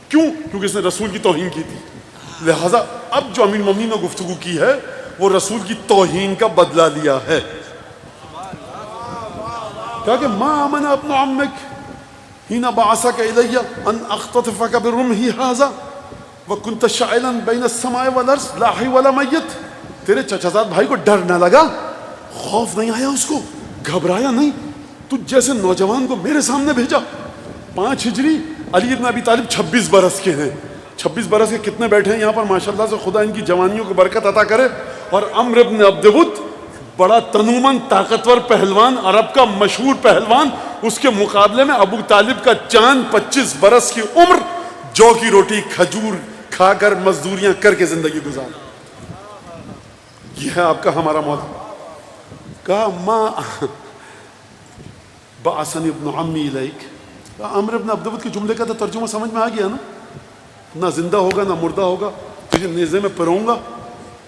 A: کیوں؟ کیونکہ اس نے رسول کی توہین کی تھی. لہٰذا اب جو امیر المومنین نے گفتگو کی ہے وہ رسول کی توہین کا بدلہ لیا ہے. کہا کہ ما آمن ابن عمک حین بعثک الی ان اختطفک برمح ھذا وکنت شاعلا بین السماء والارض لا حی ولا میت. تیرے چچا زاد بھائی کو ڈر نہ لگا، خوف نہیں آیا، اس کو گھبرایا نہیں؟ تو جیسے نوجوان کو میرے سامنے بھیجا. 5 ہجری، علی بن ابی طالب 26 برس کے ہیں. 26 برس کے کتنے بیٹھے ہیں یہاں پر ماشاءاللہ سے، خدا ان کی جوانیوں کو برکت عطا کرے. اور عمرو بن عبد ود بڑا تنومند طاقتور پہلوان، عرب کا مشہور پہلوان، اس کے مقابلے میں ابو طالب کا چاند 25 برس کی عمر، جو کی روٹی کھجور کھا کر مزدوریاں کر کے زندگی گزار. یہ ہے آپ کا ہمارا مولا. کہا ما بعثنی ابن عمی الیک. عمرو بن عبد ود کے جملے کا تو ترجمہ سمجھ میں آ گیا نا؟ نہ زندہ ہوگا نہ مردہ ہوگا، تجھے نیزے میں پروں گا.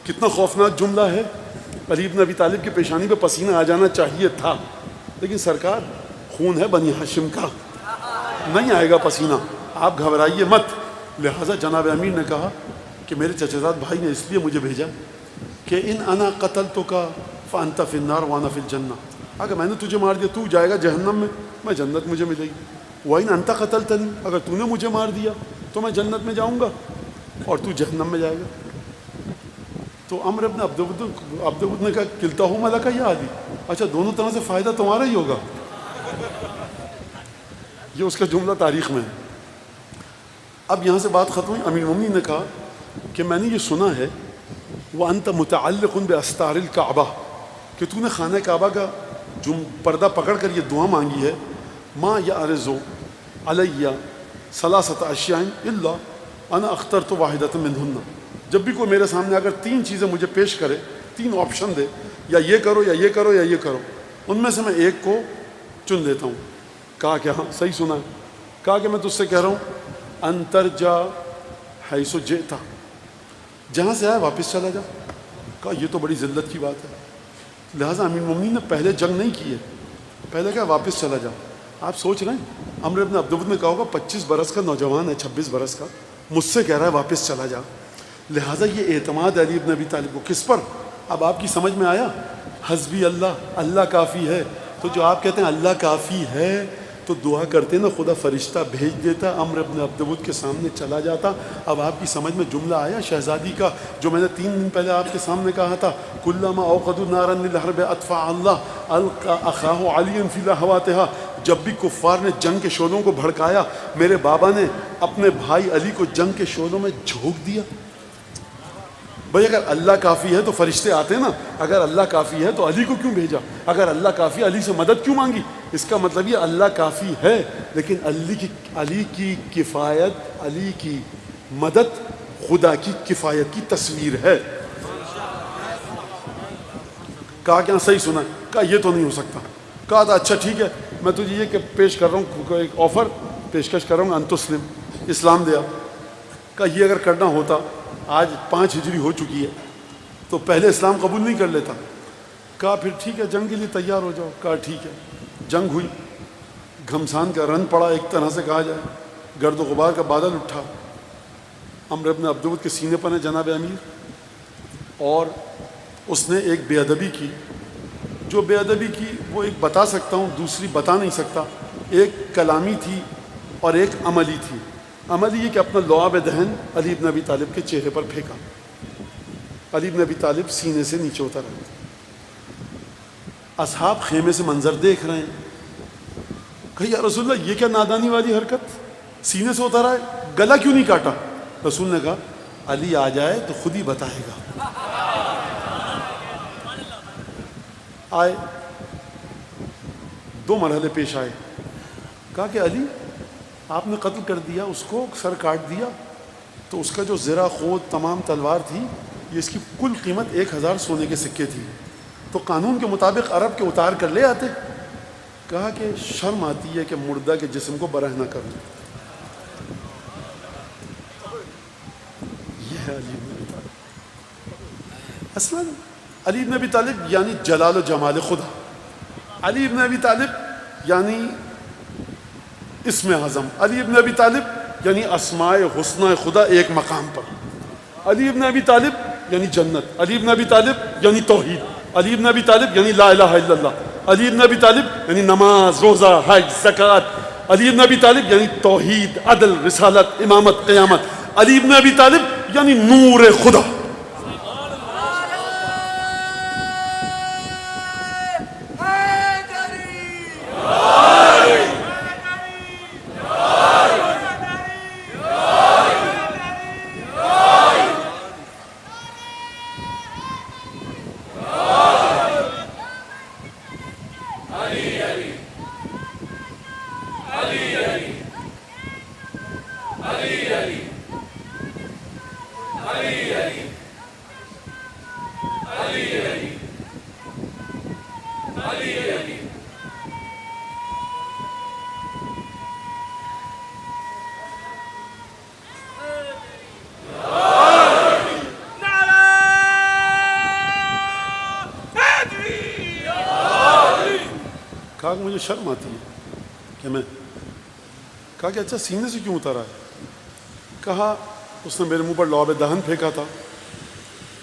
A: کتنا خوفناک جملہ ہے. علی بن ابی طالب کی پیشانی پہ پسینہ آ جانا چاہیے تھا، لیکن سرکار خون ہے بنی ہاشم کا، نہیں آئے گا پسینہ، آپ گھبرائیے مت. لہٰذا جناب امیر نے کہا کہ میرے چچا زاد بھائی نے اس لیے مجھے بھیجا کہ ان انا قتلتک فانت فی النار وانا فی الجنہ. اگر میں نے تجھے مار دیا تو جائے گا جہنم میں جنت مجھے ملے گی. وَإِنْ أَنْتَ قَتَلْتَنِي، اگر تو نے مجھے مار دیا تو میں جنت میں جاؤں گا اور تو جہنم میں جائے گا. تو عمرو بن عبد ود نے کہا کلتاہما لک یا علی. اچھا دونوں طرح سے فائدہ تمہارا ہی ہوگا. یہ اس کا جملہ تاریخ میں ہے. اب یہاں سے بات ختم ہوئی. امیر المومنین نے کہا کہ میں نے یہ سنا ہے وَأَنْتَ مُتَعَلِّقٌ بِأَسْتَارِ الْكَعْبَةِ، کہ تو نے خانہ کعبہ کا جو پردہ پکڑ کر یہ دعا مانگی ہے، ما یعرض علی ثلاثۃ اشیاء الا انا اخترت واحدۃ منہن. جب بھی کوئی میرے سامنے اگر 3 چیزیں مجھے پیش کرے، 3 آپشن دے، یا یہ کرو یا یہ کرو یا یہ کرو، ان میں سے میں ایک کو چن لیتا ہوں. کہا کہ ہاں صحیح سنا ہے. کہا کہ میں تجھ سے کہہ رہا ہوں انتر جا حیث جئتا، جہاں سے آیا واپس چلا جا. کہا یہ تو بڑی ذلت کی بات ہے، لہٰذا امیر المومنین نے پہلے جنگ نہیں کی ہے، پہلے کہا واپس چلا جا. آپ سوچ رہے ہیں عمرو ابن عبدود نے کہا ہوگا 25 برس کا نوجوان ہے، 26 برس کا، مجھ سے کہہ رہا ہے واپس چلا جا. لہٰذا یہ اعتماد علی ابن ابی طالب کو کس پر؟ اب آپ کی سمجھ میں آیا، حسبی اللہ، اللہ کافی ہے. تو جو آپ کہتے ہیں اللہ کافی ہے، تو دعا کرتے نا خدا فرشتہ بھیج دیتا، عمرو ابن عبدود کے سامنے چلا جاتا. اب آپ کی سمجھ میں جملہ آیا شہزادی کا جو میں نے 3 دن پہلے آپ کے سامنے کہا تھا، کلما اوقدوا نارا للحرب اطفأ اللہ القى اخاہ علی فی لہواتہا. جب بھی کفار نے جنگ کے شعلوں کو بھڑکایا، میرے بابا نے اپنے بھائی علی کو جنگ کے شعلوں میں جھونک دیا. بھائی اگر اللہ کافی ہے تو فرشتے آتے نا، اگر اللہ کافی ہے تو علی کو کیوں بھیجا؟ اگر اللہ کافی ہے علی سے مدد کیوں مانگی؟ اس کا مطلب یہ اللہ کافی ہے، لیکن علی کی کفایت، علی کی مدد خدا کی کفایت کی تصویر ہے. کہا کہ صحیح سنا. کہا یہ تو نہیں ہو سکتا. کہا تھا اچھا ٹھیک ہے، میں تجھے یہ کہ پیش کر رہا ہوں، ایک آفر پیشکش کر رہا ہوں، انتسلم، اسلام دیا. کہا یہ اگر کرنا ہوتا، آج 5 ہجری ہو چکی ہے، تو پہلے اسلام قبول نہیں کر لیتا. کہا پھر ٹھیک ہے جنگ کے لیے تیار ہو جاؤ. کہا ٹھیک ہے. جنگ ہوئی، گھمسان کا رن پڑا ایک طرح سے کہا جائے، گرد و غبار کا بادل اٹھا. عمرو بن عبدود کے سینے پر ہے جناب امیر، اور اس نے ایک بے ادبی کی. جو بے ادبی کی وہ ایک بتا سکتا ہوں، دوسری بتا نہیں سکتا. ایک کلامی تھی اور ایک عملی تھی. عملی یہ کہ اپنا لعاب دہن علی ابن ابی طالب کے چہرے پر پھینکا. علی ابن ابی طالب سینے سے نیچے اتر آئے. اصحاب خیمے سے منظر دیکھ رہے ہیں. کہ یا رسول اللہ یہ کیا نادانی والی حرکت، سینے سے اتر آئے، گلا کیوں نہیں کاٹا؟ رسول نے کہا علی آ جائے تو خود ہی بتائے گا. آئے، 2 مرحلے پیش آئے. کہا کہ علی آپ نے قتل کر دیا، اس کو سر کاٹ دیا، تو اس کا جو زرہ خود تمام تلوار تھی، یہ اس کی کل قیمت 1000 سونے کے سکے تھی، تو قانون کے مطابق عرب کے اتار کر لے آتے. کہا کہ شرم آتی ہے کہ مردہ کے جسم کو برہ نہ کروں. یہ ہے علی بن ابی طالب. اصلاً علی بن ابی طالب یعنی جلال و جمال خدا. علی بن ابی طالب یعنی اسم اعظم. علی ابن ابی طالب یعنی اسماء حسنہ خدا ایک مقام پر. علی ابن ابی طالب یعنی جنت. علی ابن ابی طالب یعنی توحید. علی ابن ابی طالب یعنی لا الہ الا اللہ. علی ابن ابی طالب یعنی نماز، روزہ، حج، زکوٰۃ. علی ابن ابی طالب یعنی توحید، عدل، رسالت، امامت، قیامت. علی ابن ابی طالب یعنی نور خدا. کہا کہ مجھے شرم آتی ہے کہ میں. کہا کہ اچھا سینے سے کیوں اترا ہے؟ کہا اس نے میرے منہ پر لعاب دہن پھینکا تھا،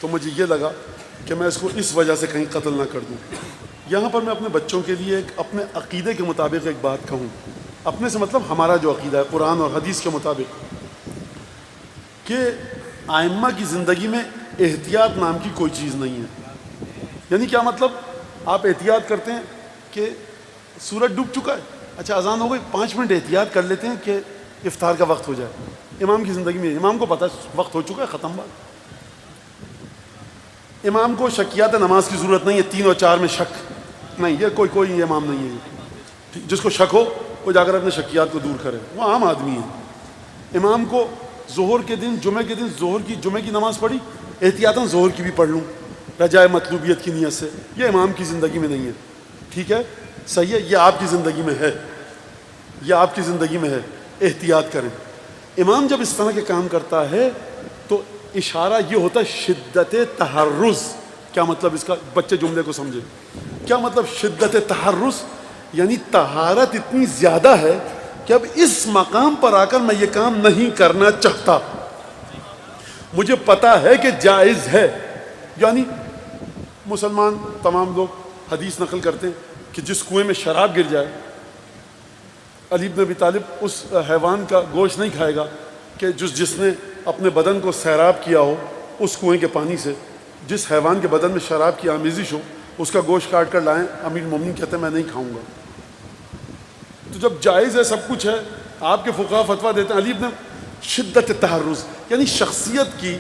A: تو مجھے یہ لگا کہ میں اس کو اس وجہ سے کہیں قتل نہ کر دوں. یہاں پر میں اپنے بچوں کے لیے ایک اپنے عقیدے کے مطابق ایک بات کہوں. اپنے سے مطلب ہمارا جو عقیدہ ہے قرآن اور حدیث کے مطابق، کہ ائمہ کی زندگی میں احتیاط نام کی کوئی چیز نہیں ہے. یعنی کیا مطلب؟ آپ احتیاط کرتے ہیں کہ سورج ڈوب چکا ہے، اچھا اذان ہو گئی، 5 منٹ احتیاط کر لیتے ہیں کہ افطار کا وقت ہو جائے. امام کی زندگی میں امام کو پتہ وقت ہو چکا ہے، ختم بات. امام کو شکیات نماز کی ضرورت نہیں ہے، 3 اور 4 میں شک نہیں. یہ کوئی امام نہیں ہے. جس کو شک ہو وہ جا کر اپنے شکیات کو دور کرے، وہ عام آدمی ہے. امام کو ظہر کے دن جمعے کے دن جمعے کی نماز پڑھی، احتیاطاً ظہر کی بھی پڑھ لوں رجائے مطلوبیت کی نیت سے. یہ امام کی زندگی میں نہیں ہے. ٹھیک ہے، صحیح ہے، یہ آپ کی زندگی میں ہے، یہ آپ کی زندگی میں ہے. احتیاط کریں. امام جب اس طرح کے کام کرتا ہے تو اشارہ یہ ہوتا ہے شدت تحرز. کیا مطلب اس کا؟ بچے جملے کو سمجھے. کیا مطلب شدت تحرز؟ یعنی طہارت اتنی زیادہ ہے کہ اب اس مقام پر آ کر میں یہ کام نہیں کرنا چاہتا، مجھے پتا ہے کہ جائز ہے. یعنی مسلمان تمام لوگ حدیث نقل کرتے ہیں کہ جس کنویں میں شراب گر جائے، علی بن ابی طالب اس حیوان کا گوشت نہیں کھائے گا کہ جس نے اپنے بدن کو سیراب کیا ہو اس کنویں کے پانی سے. جس حیوان کے بدن میں شراب کی آمیزش ہو اس کا گوشت کاٹ کر لائیں. امیر المومنین کہتے ہیں میں نہیں کھاؤں گا. تو جب جائز ہے، سب کچھ ہے، آپ کے فقہا فتویٰ دیتے ہیں. علی بن شدت تحرز یعنی شخصیت کی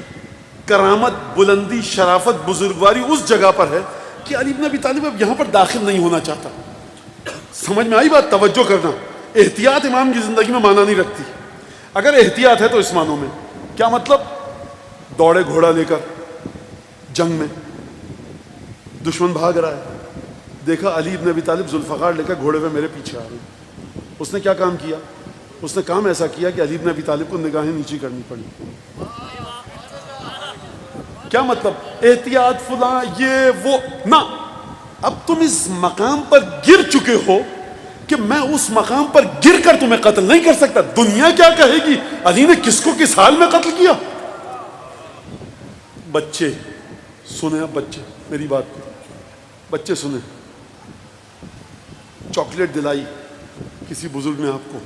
A: کرامت، بلندی، شرافت، بزرگواری اس جگہ پر ہے کہ علی بن ابی طالب اب یہاں پر داخل نہیں ہونا چاہتا. سمجھ میں آئی بات؟ توجہ کرنا. احتیاط امام کی زندگی میں معنی نہیں رکھتی. اگر احتیاط ہے تو اس معنوں میں کیا مطلب؟ دوڑے گھوڑا لے کر جنگ میں، دشمن بھاگ رہا ہے، دیکھا علی بن ابی طالب ذوالفقار لے کر گھوڑے پہ میرے پیچھے آ رہے ہیں. اس نے کیا کام کیا؟ اس نے کام ایسا کیا کہ علی بن ابی طالب کو نگاہیں نیچی کرنی پڑی. کیا مطلب؟ احتیاط فلاں یہ وہ نہ. اب تم اس مقام پر گر چکے ہو کہ میں اس مقام پر گر کر تمہیں قتل نہیں کر سکتا. دنیا کیا کہے گی علی نے کس کو کس حال میں قتل کیا. بچے سنیں، اب بچے میری بات کو، بچے سنیں. چاکلیٹ دلائی کسی بزرگ نے آپ کو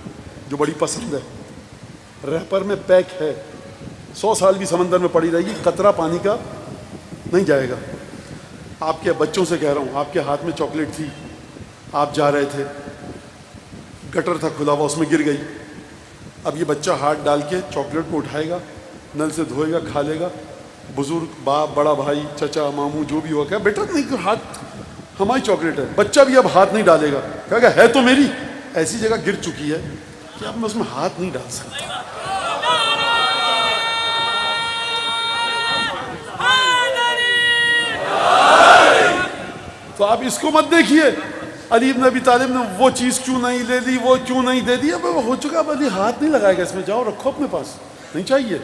A: جو بڑی پسند ہے، ریپر میں پیک ہے، 100 سال بھی سمندر میں پڑی رہے گی، قطرہ پانی کا نہیں جائے گا. آپ کے بچوں سے کہہ رہا ہوں، آپ کے ہاتھ میں چاکلیٹ تھی، آپ جا رہے تھے، گٹر تھا کھلا ہوا، اس میں گر گئی. اب یہ بچہ ہاتھ ڈال کے چاکلیٹ کو اٹھائے گا، نل سے دھوئے گا، کھا لے گا. بزرگ، باپ، بڑا بھائی، چچا، ماموں جو بھی ہو، کہ بیٹا نہیں، ہاتھ ہماری چاکلیٹ ہے. بچہ بھی اب ہاتھ نہیں ڈالے گا، کہے گا ہے تو میری. ایسی جگہ گر چکی ہے کہ اب میں اس میں ہاتھ نہیں ڈال سکتا. تو آپ اس کو مت دیکھیے علی بن ابی طالب نے وہ چیز کیوں نہیں لے لی، وہ کیوں نہیں دے دی. اب وہ ہو چکا، اب علی ہاتھ نہیں لگائے گا اس میں، جاؤ رکھو اپنے پاس، نہیں چاہیے.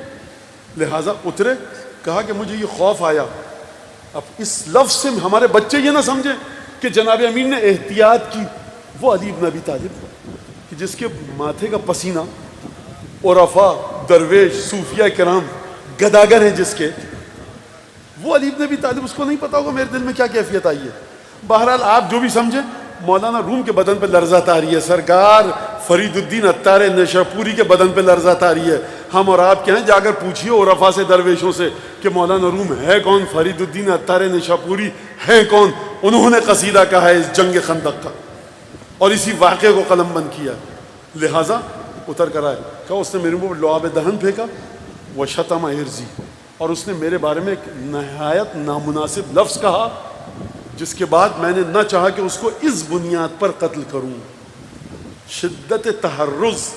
A: لہٰذا اترے، کہا کہ مجھے یہ خوف آیا. اب اس لفظ سے ہمارے بچے یہ نہ سمجھیں کہ جناب امین نے احتیاط کی. وہ علی بن ابی طالب کہ جس کے ماتھے کا پسینہ عرفاء، درویش، صوفیہ کرام گداگر ہیں جس کے، وہ علی بن ابی طالب، اس کو نہیں پتا ہوگا میرے دل میں کیا کیفیت آئی ہے. بہرحال آپ جو بھی سمجھیں، مولانا روم کے بدن پہ لرزت آ رہی ہے، سرکار فرید الدین عطار نشاپوری کے بدن پہ لرزت آ رہی ہے. ہم اور آپ کے ہیں، جا کر پوچھیے عرفاء سے، درویشوں سے کہ مولانا روم ہے کون، فرید الدین عطار نشاپوری ہے کون. انہوں نے قصیدہ کہا ہے اس جنگ خندق کا اور اسی واقعے کو قلم بند کیا. لہٰذا اتر کر آئے، کہا اس نے میرے منہ پر لعاب دہن پھینکا، وہ شتم عرضی، اور اس نے میرے بارے میں ایک نہایت نامناسب لفظ کہا، جس کے بعد میں نے نہ چاہا کہ اس کو اس بنیاد پر قتل کروں. شدت تحرز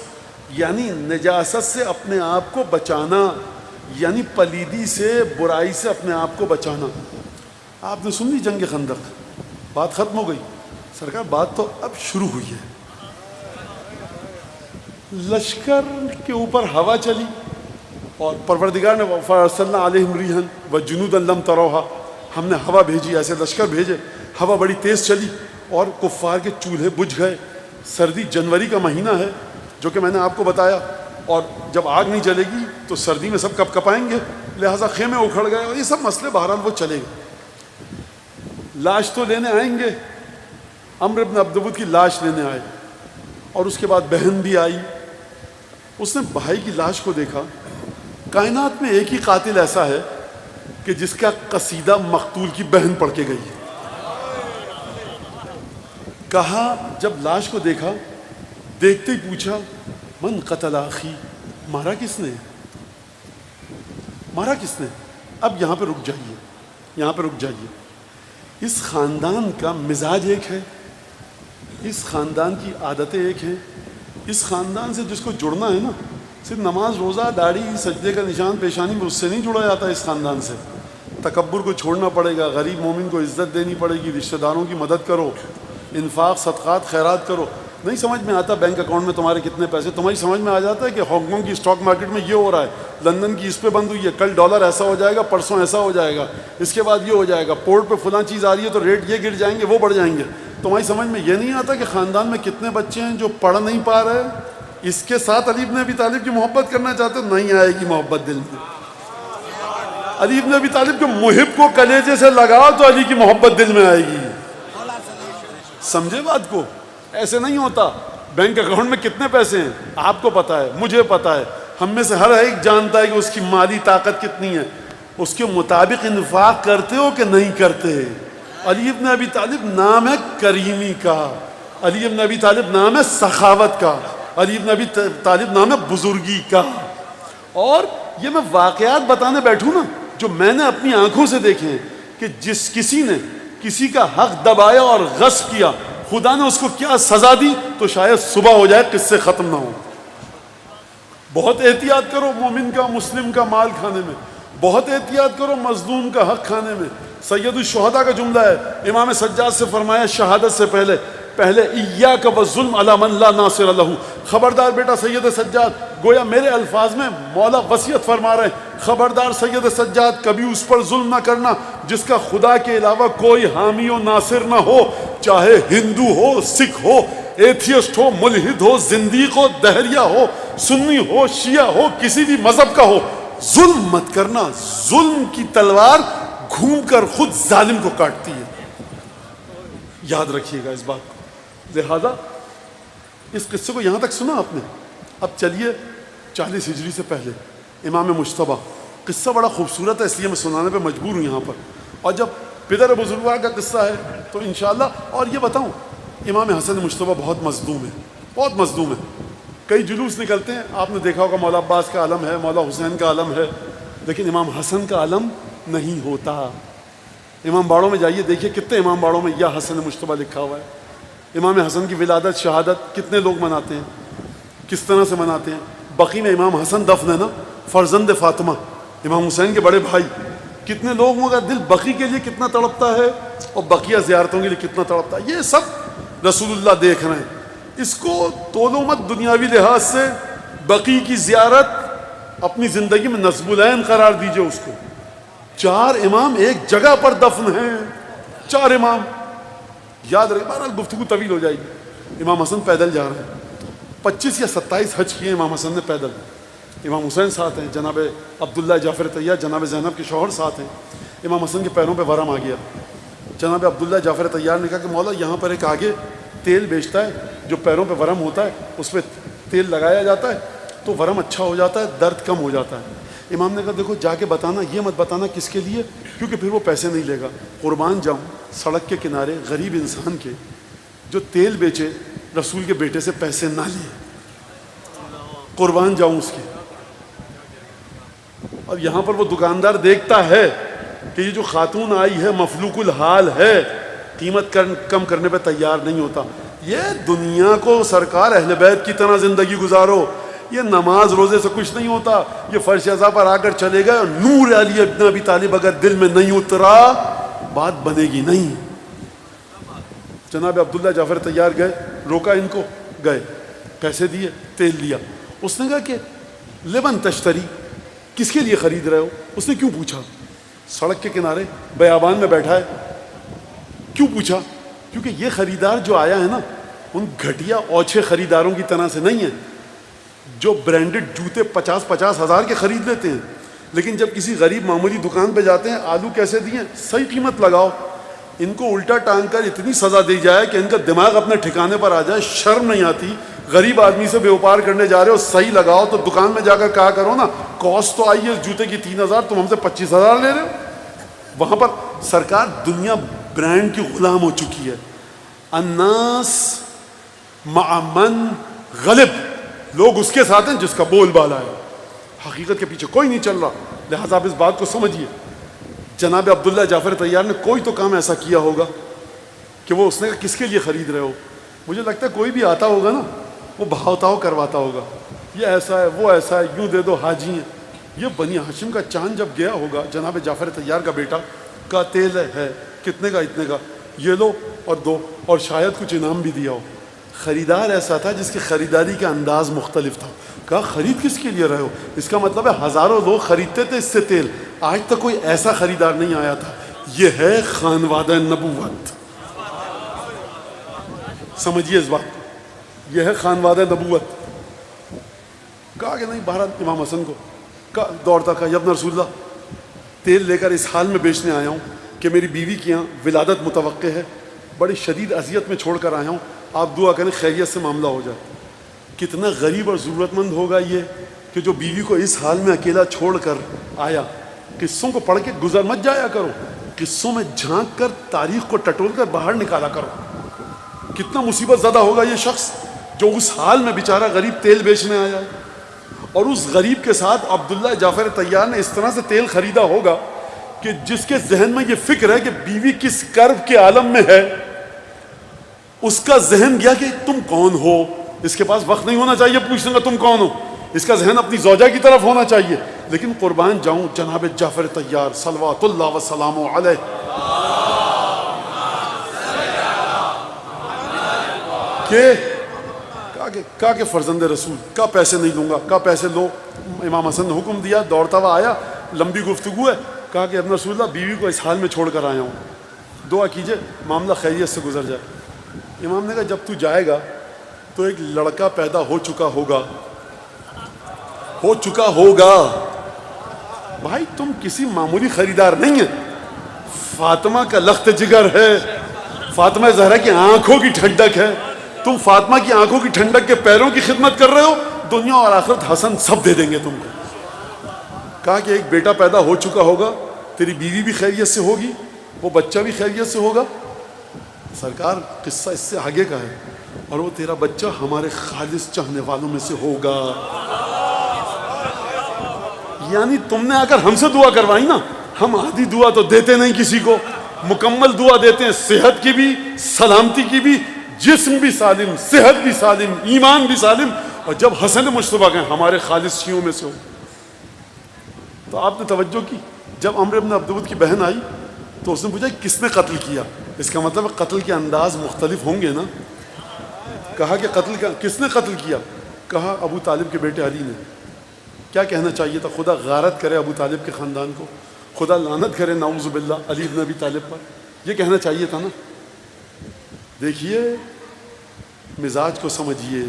A: یعنی نجاست سے اپنے آپ کو بچانا، یعنی پلیدی سے، برائی سے اپنے آپ کو بچانا. آپ نے سن لی جنگ خندق، بات ختم ہو گئی. سرکار بات تو اب شروع ہوئی ہے. لشکر کے اوپر ہوا چلی اور پروردگار نے فَأَرْسَلْنَا عَلَيْهِمْ رِيحًا وَجُنُودًا لَمْ تَرَوْهَا، ہم نے ہوا بھیجی، ایسے لشکر بھیجے. ہوا بڑی تیز چلی اور کفار کے چولہے بجھ گئے. سردی، جنوری کا مہینہ ہے جو کہ میں نے آپ کو بتایا، اور جب آگ نہیں جلے گی تو سردی میں سب کپ کپائیں گے، لہٰذا خیمے اکھڑ گئے اور یہ سب مسئلے بہرحال وہ چلے گئے. لاش تو لینے آئیں گے، عمرو بن عبد ود کی لاش لینے آئے اور اس کے بعد بہن بھی آئی. اس نے بھائی کی لاش کو دیکھا. کائنات میں ایک ہی قاتل ایسا ہے کہ جس کا قصیدہ مقتول کی بہن پڑھ کے گئی. کہا جب لاش کو دیکھا، دیکھتے ہی پوچھا من قتل اخی، مارا کس نے، مارا کس نے. اب یہاں پہ رک جائیے، یہاں پہ رک جائیے. اس خاندان کا مزاج ایک ہے، اس خاندان کی عادتیں ایک ہیں. اس خاندان سے جس کو جڑنا ہے نا، صرف نماز روزہ داڑھی سجدے کا نشان پیشانی میں اس سے نہیں جڑا جاتا اس خاندان سے. تکبر کو چھوڑنا پڑے گا, غریب مومن کو عزت دینی پڑے گی, رشتہ داروں کی مدد کرو, انفاق صدقات خیرات کرو. نہیں سمجھ میں آتا بینک اکاؤنٹ میں تمہارے کتنے پیسے, تمہاری سمجھ میں آ جاتا ہے کہ ہانگ کانگ کی اسٹاک مارکیٹ میں یہ ہو رہا ہے, لندن کی اس پہ بند ہوئی ہے, کل ڈالر ایسا ہو جائے گا, پرسوں ایسا ہو جائے گا, اس کے بعد یہ ہو جائے گا, پورٹ پہ فلاں چیز آ رہی ہے تو ریٹ یہ گر جائیں گے, وہ بڑھ جائیں گے. تمہاری سمجھ میں یہ نہیں آتا کہ خاندان میں کتنے بچے ہیں جو پڑھ نہیں پا رہے, اس کے ساتھ علی بن ابی طالب کی محبت کرنا چاہتے ہو, نہیں آئے گی محبت دل میں. علی بن ابی طالب کے محب کو کلیجے سے لگاؤ تو علی کی محبت دل میں آئے گی. سمجھے بات کو؟ ایسے نہیں ہوتا. بینک اکاؤنٹ میں کتنے پیسے ہیں آپ کو پتا ہے, مجھے پتا ہے, ہم میں سے ہر ایک جانتا ہے کہ اس کی مالی طاقت کتنی ہے. اس کے مطابق انفاق کرتے ہو کہ نہیں کرتے؟ علی بن ابی طالب نام ہے کریمی کا, علی بن ابی طالب نام ہے سخاوت کا, علی بن ابی طالب نام ہے بزرگی کا. اور یہ میں واقعات بتانے بیٹھوں نا جو میں نے اپنی آنکھوں سے دیکھے ہیں کہ جس کسی نے کسی کا حق دبایا اور غصب کیا, خدا نے اس کو کیا سزا دی تو شاید صبح ہو جائے قصے ختم نہ ہو. بہت احتیاط کرو مومن کا مسلم کا مال کھانے میں, بہت احتیاط کرو مظلوم کا حق کھانے میں. سید الشہداء کا جملہ ہے, امام سجاد سے فرمایا شہادت سے پہلے ایاک والظلم علی من لا ناصر لہ. خبردار بیٹا سید سجاد, گویا میرے الفاظ میں مولا وصیت فرما رہے ہیں, خبردار سید سجاد کبھی اس پر ظلم نہ کرنا جس کا خدا کے علاوہ کوئی حامی و ناصر نہ ہو, چاہے ہندو ہو, سکھ ہو, ایتھیسٹ ہو, ملحد ہو, زندیق ہو, دہریہ ہو, سنی ہو, شیعہ ہو, کسی بھی مذہب کا ہو. ظلم مت کرنا, ظلم کی تلوار گھوم کر خود ظالم کو کاٹتی ہے. یاد رکھیے گا اس بات کو. لہذا اس قصے کو یہاں تک سنا آپ نے. اب چلیے 40 ہجری سے پہلے امام مجتبیٰ. قصہ بڑا خوبصورت ہے اس لیے میں سنانے پہ مجبور ہوں یہاں پر. اور جب پدر بزرگوار کا قصہ ہے تو انشاءاللہ. اور یہ بتاؤں, امام حسن مجتبیٰ بہت مظلوم ہے, بہت مظلوم ہے. کئی جلوس نکلتے ہیں, آپ نے دیکھا ہوگا مولا عباس کا عالم ہے, مولا حسین کا عالم ہے, لیکن امام حسن کا عالم نہیں ہوتا. امام باڑوں میں جائیے دیکھیے کتنے امام باڑوں میں یا حسن مجتبیٰ لکھا ہوا ہے. امام حسن کی ولادت شہادت کتنے لوگ مناتے ہیں, کس طرح سے مناتے ہیں. بقی میں امام حسن دفن ہے نا, فرزند فاطمہ, امام حسین کے بڑے بھائی. کتنے لوگوں کا دل بقی کے لیے کتنا تڑپتا ہے اور بقیہ زیارتوں کے لیے کتنا تڑپتا ہے. یہ سب رسول اللہ دیکھ رہے ہیں. اس کو تولو مت دنیاوی لحاظ سے. بقی کی زیارت اپنی زندگی میں نصب العین قرار دیجئے اس کو. 4 امام ایک جگہ پر دفن ہیں, 4 امام. یاد رہے, بہرحال گفتگو طویل ہو جائے گی. امام حسن پیدل جا رہے ہیں, 25 یا 27 حج کیے امام حسن نے پیدل. امام حسین ساتھ ہیں, جناب عبداللہ جعفر طیار جناب زینب کے شوہر ساتھ ہیں. امام حسن کے پیروں پہ ورم آ گیا. جناب عبداللہ جعفر طیار نے کہا کہ مولا یہاں پر ایک آگے تیل بیچتا ہے, جو پیروں پہ ورم ہوتا ہے اس پہ تیل لگایا جاتا ہے تو ورم اچھا ہو جاتا ہے, درد کم ہو جاتا ہے. امام نے کہا دیکھو جا کے بتانا, یہ مت بتانا کس کے لیے, کیونکہ پھر وہ پیسے نہیں لے گا. قربان جاؤں سڑک کے کنارے غریب انسان کے جو تیل بیچے, رسول کے بیٹے سے پیسے نہ لیے, قربان جاؤں اس کے. اور یہاں پر وہ دکاندار دیکھتا ہے کہ یہ جو خاتون آئی ہے مفلوق الحال ہے, قیمت کم کرنے پہ تیار نہیں ہوتا. یہ دنیا کو سرکار اہل بیت کی طرح زندگی گزارو, یہ نماز روزے سے کچھ نہیں ہوتا. یہ فرش اعضاء پر آ کر چلے گئے, نور علی ابن ابی طالب اگر دل میں نہیں اترا بات بنے گی نہیں. جناب عبداللہ جعفر طیار گئے, روکا ان کو, گئے, پیسے دیے, تیل لیا. اس نے کہا کہ لمن تشتری, کس کے لیے خرید رہے ہو؟ اس نے کیوں پوچھا؟ سڑک کے کنارے بیابان میں بیٹھا ہے, کیوں پوچھا؟ کیونکہ یہ خریدار جو آیا ہے نا ان گھٹیا اوچھے خریداروں کی طرح سے نہیں ہے جو برانڈڈ جوتے 50-50 ہزار کے خرید لیتے ہیں, لیکن جب کسی غریب معمولی دکان پہ جاتے ہیں آلو کیسے دیے, صحیح قیمت لگاؤ. ان کو الٹا ٹانگ کر اتنی سزا دی جائے کہ ان کا دماغ اپنے ٹھکانے پر آ جائے, شرم نہیں آتی. غریب آدمی سے بیوپار کرنے جا رہے ہو, صحیح لگاؤ. تو دکان میں جا کر کہا کرو نا کاسٹ تو آئی ہے جوتے کی 3000, تم ہم سے 25000 لے رہے ہو. وہاں پر سرکار دنیا برانڈ کی غلام ہو چکی ہے. الناس مع من غلب, لوگ اس کے ساتھ ہیں جس کا بول بالا ہے, حقیقت کے پیچھے کوئی نہیں چل رہا. لہذا آپ اس بات کو سمجھیے. جناب عبداللہ جعفر طیار نے کوئی تو کام ایسا کیا ہوگا کہ وہ اس نے کس کے لیے خرید رہے ہو. مجھے لگتا ہے کوئی بھی آتا ہوگا نا وہ بہاؤ تاؤ کرواتا ہوگا. یہ ایسا ہے وہ ایسا ہے، یوں دے دو حاجی ہیں. یہ بنی ہاشم کا چاند جب گیا ہوگا، جناب جعفر طیار کا بیٹا کا تیل ہے کتنے کا، اتنے کا، یہ لو اور دو، اور شاید کچھ انعام بھی دیا ہو. خریدار ایسا تھا جس کی خریداری کا انداز مختلف تھا. کہا خرید کس کے لیے رہے ہو؟ اس کا مطلب ہے ہزاروں لوگ خریدتے تھے اس سے تیل، آج تک کوئی ایسا خریدار نہیں آیا تھا. یہ ہے خانوادہ نبوت. سمجھیے اس بات کو، یہ ہے خانوادہ نبوت. کہا کہ نہیں، بہرحال امام حسن کو دوڑتا کہا یا ابن رسول اللہ، تیل لے کر اس حال میں بیچنے آیا ہوں کہ میری بیوی کے یہاں ولادت متوقع ہے، بڑی شدید اذیت میں چھوڑ کر آیا ہوں، آپ دعا کریں خیریت سے معاملہ ہو جائے. کتنا غریب اور ضرورت مند ہوگا یہ کہ جو بیوی کو اس حال میں اکیلا چھوڑ کر آیا. قصوں کو پڑھ کے گزر مت جایا کرو، قصوں میں جھانک کر تاریخ کو ٹٹول کر باہر نکالا کرو. کتنا مصیبت زدہ ہوگا یہ شخص جو اس حال میں بیچارہ غریب تیل بیچنے آیا ہے. اور اس غریب کے ساتھ عبداللہ جعفر طیار نے اس طرح سے تیل خریدا ہوگا کہ جس کے ذہن میں یہ فکر ہے کہ بیوی کس کرب کے عالم میں ہے، اس کا ذہن گیا کہ تم کون ہو. اس کے پاس وقت نہیں ہونا چاہیے پوچھنے کا تم کون ہو، اس کا ذہن اپنی زوجہ کی طرف ہونا چاہیے. لیکن قربان جاؤں جناب جعفر طیار صلوات اللہ وسلام علیہ کہا کہ فرزند رسول کا پیسے نہیں دوں گا. کہا پیسے لو. امام حسن نے حکم دیا، دوڑتا ہوا آیا، لمبی گفتگو ہے. کہا کہ ابن رسول اللہ بیوی کو اس حال میں چھوڑ کر آیا ہوں، دعا کیجئے معاملہ خیریت سے گزر جائے. امام نے کہا جب تو جائے گا تو ایک لڑکا پیدا ہو چکا ہوگا. بھائی تم کسی معمولی خریدار نہیں ہے، فاطمہ کا لخت جگر ہے، فاطمہ زہرا کی آنکھوں کی ٹھنڈک ہے. تم فاطمہ کی آنکھوں کی ٹھنڈک کے پیروں کی خدمت کر رہے ہو، دنیا اور آخرت حسن سب دے دیں گے تم کو. کہا کہ ایک بیٹا پیدا ہو چکا ہوگا، تیری بیوی بھی خیریت سے ہوگی، وہ بچہ بھی خیریت سے ہوگا. سرکار قصہ اس سے آگے کا ہے، اور وہ تیرا بچہ ہمارے خالص چاہنے والوں میں سے ہوگا. یعنی تم نے آ کر ہم سے دعا کروائی نا. ہم آدھی دعا تو دیتے نہیں کسی کو، مکمل دعا دیتے ہیں، صحت کی بھی، سلامتی کی بھی، جسم بھی سالم، صحت بھی سالم، ایمان بھی سالم. اور جب حسن مجتبیٰ کہیں ہمارے خالص شیعوں میں سے ہو. تو آپ نے توجہ کی، جب عمرو بن عبدود کی بہن آئی تو اس نے پوچھا کس نے قتل کیا. اس کا مطلب قتل کے انداز مختلف ہوں گے نا. کہا کہ کس نے قتل کیا؟ کہا ابو طالب کے بیٹے علی نے. کیا کہنا چاہیے تھا؟ خدا غارت کرے ابو طالب کے خاندان کو، خدا لعنت کرے نعوذ باللہ علی بن ابی طالب پر. یہ کہنا چاہیے تھا نا. دیکھیے مزاج کو سمجھیے.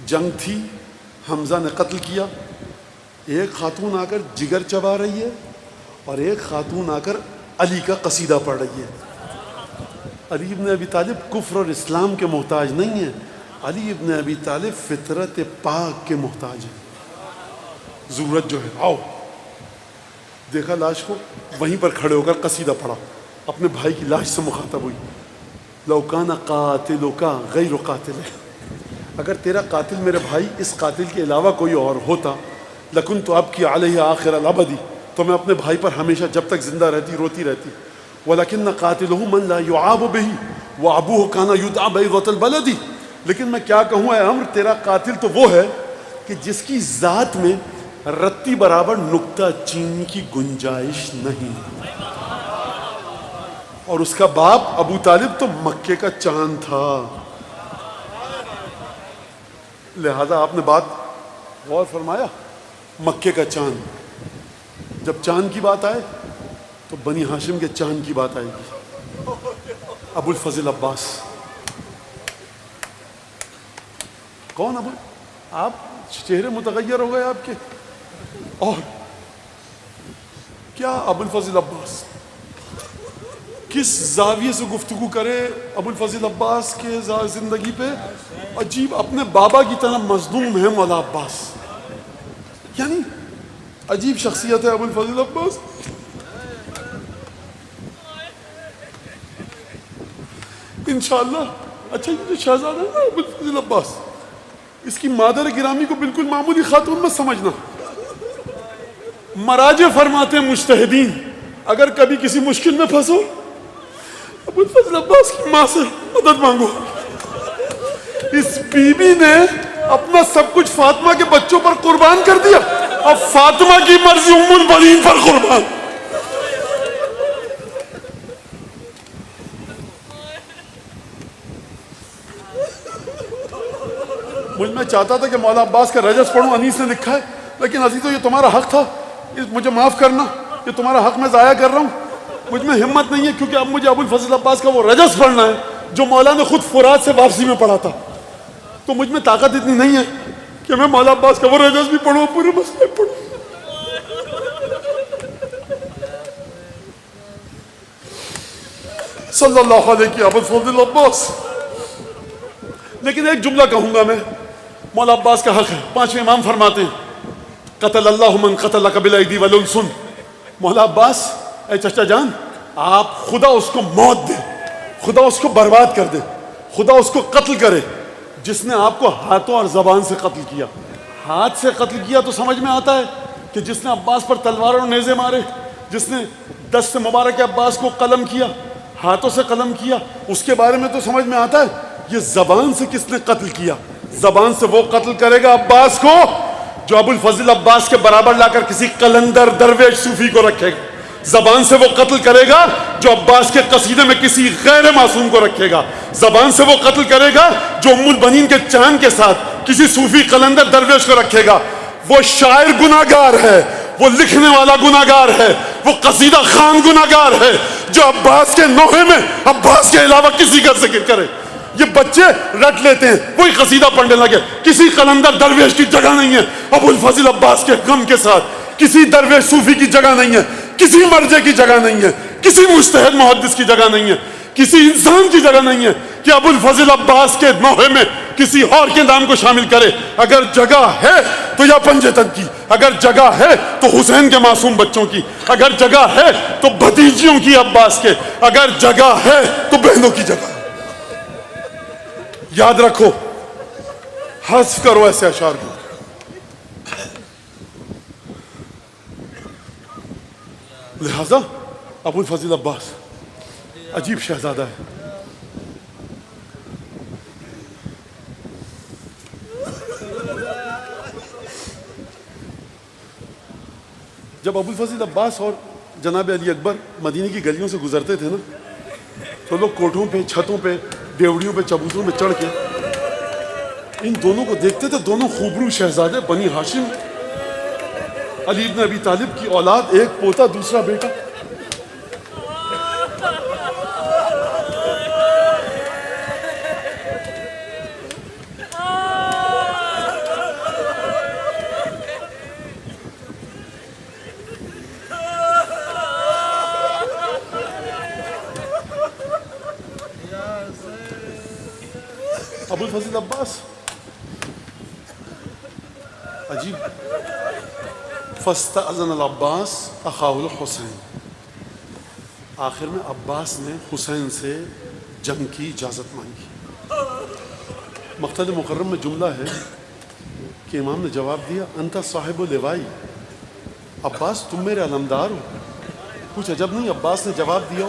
A: جنگ تھی، حمزہ نے قتل کیا. ایک خاتون آ کر جگر چبا رہی ہے اور ایک خاتون آ کر علی کا قصیدہ پڑھ رہی ہے. علی ابن ابی طالب کفر اور اسلام کے محتاج نہیں ہیں، علی ابن ابی طالب فطرت پاک کے محتاج ہیں. ضرورت جو ہے آؤ. دیکھا لاش کو، وہیں پر کھڑے ہو کر قصیدہ پڑھا، اپنے بھائی کی لاش سے مخاطب ہوئی. لو کان قاتلک غیر قاتل، اگر تیرا قاتل میرے بھائی اس قاتل کے علاوہ کوئی اور ہوتا، لکنت ابکی علیہ آخر الابدی، تو میں اپنے بھائی پر ہمیشہ جب تک زندہ رہتی روتی رہتی. ولکن قاتلہ من لا یعاب بہ وابوہ کان یدعى بیضۃ البلد. لیکن میں کیا کہوں اے عمرو، تیرا قاتل تو وہ ہے کہ جس کی ذات میں رتی برابر نکتہ چینی کی گنجائش نہیں، اور اس کا باپ ابو طالب تو مکے کا چاند تھا. لہذا آپ نے بات غور فرمایا، مکے کا چاند. جب چاند کی بات آئے تو بنی ہاشم کے چاند کی بات آئے گی. ابو الفضل عباس. کون ابو؟ آپ چہرے متغیر ہو گئے آپ کے. اور کیا ابو الفضل عباس؟ کس زاویے سے گفتگو کرے ابو الفضل عباس کے زندگی پہ؟ عجیب، اپنے بابا کی طرح مظلوم ہے مولا عباس. یعنی عجیب شخصیت ہے ابو الفضل عباس. انشاءاللہ. اچھا یہ جو شہزادہ ہے نا ابو الفضل عباس، اس کی مادر گرامی کو بالکل معمولی خاتون مت سمجھنا. مراجع فرماتے ہیں مجتہدین، اگر کبھی کسی مشکل میں پھنسو ابو الفضل عباس کی ماں سے مدد مانگو. اس بی بی نے اپنا سب کچھ فاطمہ کے بچوں پر قربان کر دیا، اب فاطمہ کی مرضی ام البنین پر قربان. میں چاہتا تھا کہ مولا عباس کا رجس پڑھوں، انیس نے لکھا ہے، لیکن عزیزو یہ تمہارا حق تھا، مجھے معاف کرنا، یہ تمہارا حق میں ضائع کر رہا ہوں. مجھ میں ہمت نہیں ہے کیونکہ اب مجھے ابو الفضل عباس کا وہ رجس پڑھنا ہے جو مولا نے خود فرات سے واپسی میں پڑھا تھا. تو مجھ میں طاقت اتنی نہیں ہے کہ میں مولا عباس کا وہ رجس بھی پڑھوں، پورے مسئلے پڑھوں. صلی اللہ علیہ کی ابو الفضل عباس. لیکن ایک جملہ کہوں گا میں، مولا عباس کا حق ہے. پانچویں امام فرماتے ہیں قتل اللہ من قتلک بالایدی والالسن. مولا عباس اے چچا جان، آپ خدا اس کو موت دے، خدا اس کو برباد کر دے، خدا اس کو قتل کرے جس نے آپ کو ہاتھوں اور زبان سے قتل کیا. ہاتھ سے قتل کیا تو سمجھ میں آتا ہے کہ جس نے عباس پر تلوار اور نیزے مارے، جس نے دست مبارک عباس کو قلم کیا، ہاتھوں سے قلم کیا، اس کے بارے میں تو سمجھ میں آتا ہے. یہ زبان سے کس نے قتل کیا؟ زبان سے وہ قتل کرے گا عباس کو جو ابو الفضل عباس کے برابر لا کر کسی قلندر درویش صوفی کو رکھے گا. زبان سے وہ قتل کرے گا جو عباس کے قصیدے میں کسی غیر معصوم کو رکھے گا. زبان سے وہ قتل کرے گا جو ام البنین کے چاند کے ساتھ کسی صوفی قلندر درویش کو رکھے گا. وہ شاعر گناہگار ہے، وہ لکھنے والا گناہگار ہے، وہ قصیدہ خان گناہگار ہے جو عباس کے نوحے میں عباس کے علاوہ کسی کا ذکر کرے. یہ بچے رٹ لیتے ہیں، وہی قصیدہ پڑھنے لگے. کسی قلندر درویش کی جگہ نہیں ہے ابو الفضل عباس کے غم کے ساتھ، کسی درویش صوفی کی جگہ نہیں ہے، کسی مرجع کی جگہ نہیں ہے، کسی مجتہد محدث کی جگہ نہیں ہے، کسی انسان کی جگہ نہیں ہے کہ ابو الفضل عباس کے نوحے میں کسی اور کے نام کو شامل کرے. اگر جگہ ہے تو یا پنجتن کی، اگر جگہ ہے تو حسین کے معصوم بچوں کی، اگر جگہ ہے تو بھتیجیوں کی عباس کے، اگر جگہ ہے تو بہنوں کی جگہ. یاد رکھو، حذف کرو ایسے اشعار کو. لہذا ابو الفضل عباس عجیب شہزادہ ہے. جب ابو الفضل عباس اور جناب علی اکبر مدینے کی گلیوں سے گزرتے تھے نا، تو لوگ کوٹھوں پہ، چھتوں پہ، ڈیوڑیوں پہ، چبوتروں پہ چڑھ کے ان دونوں کو دیکھتے تھے. دونوں خوبرو شہزادے، بنی ہاشم، علی ابن ابی طالب کی اولاد، ایک پوتا دوسرا بیٹا. ابو الفضل عباس عجیب. فاستأذن العباس اخاہ الحسین. آخر میں عباس نے حسین سے جنگ کی اجازت مانگی. مقتل مکرم میں جملہ ہے کہ امام نے جواب دیا انت صاحب لوائی، عباس تم میرے علمدار ہو. کچھ عجب نہیں، عباس نے جواب دیا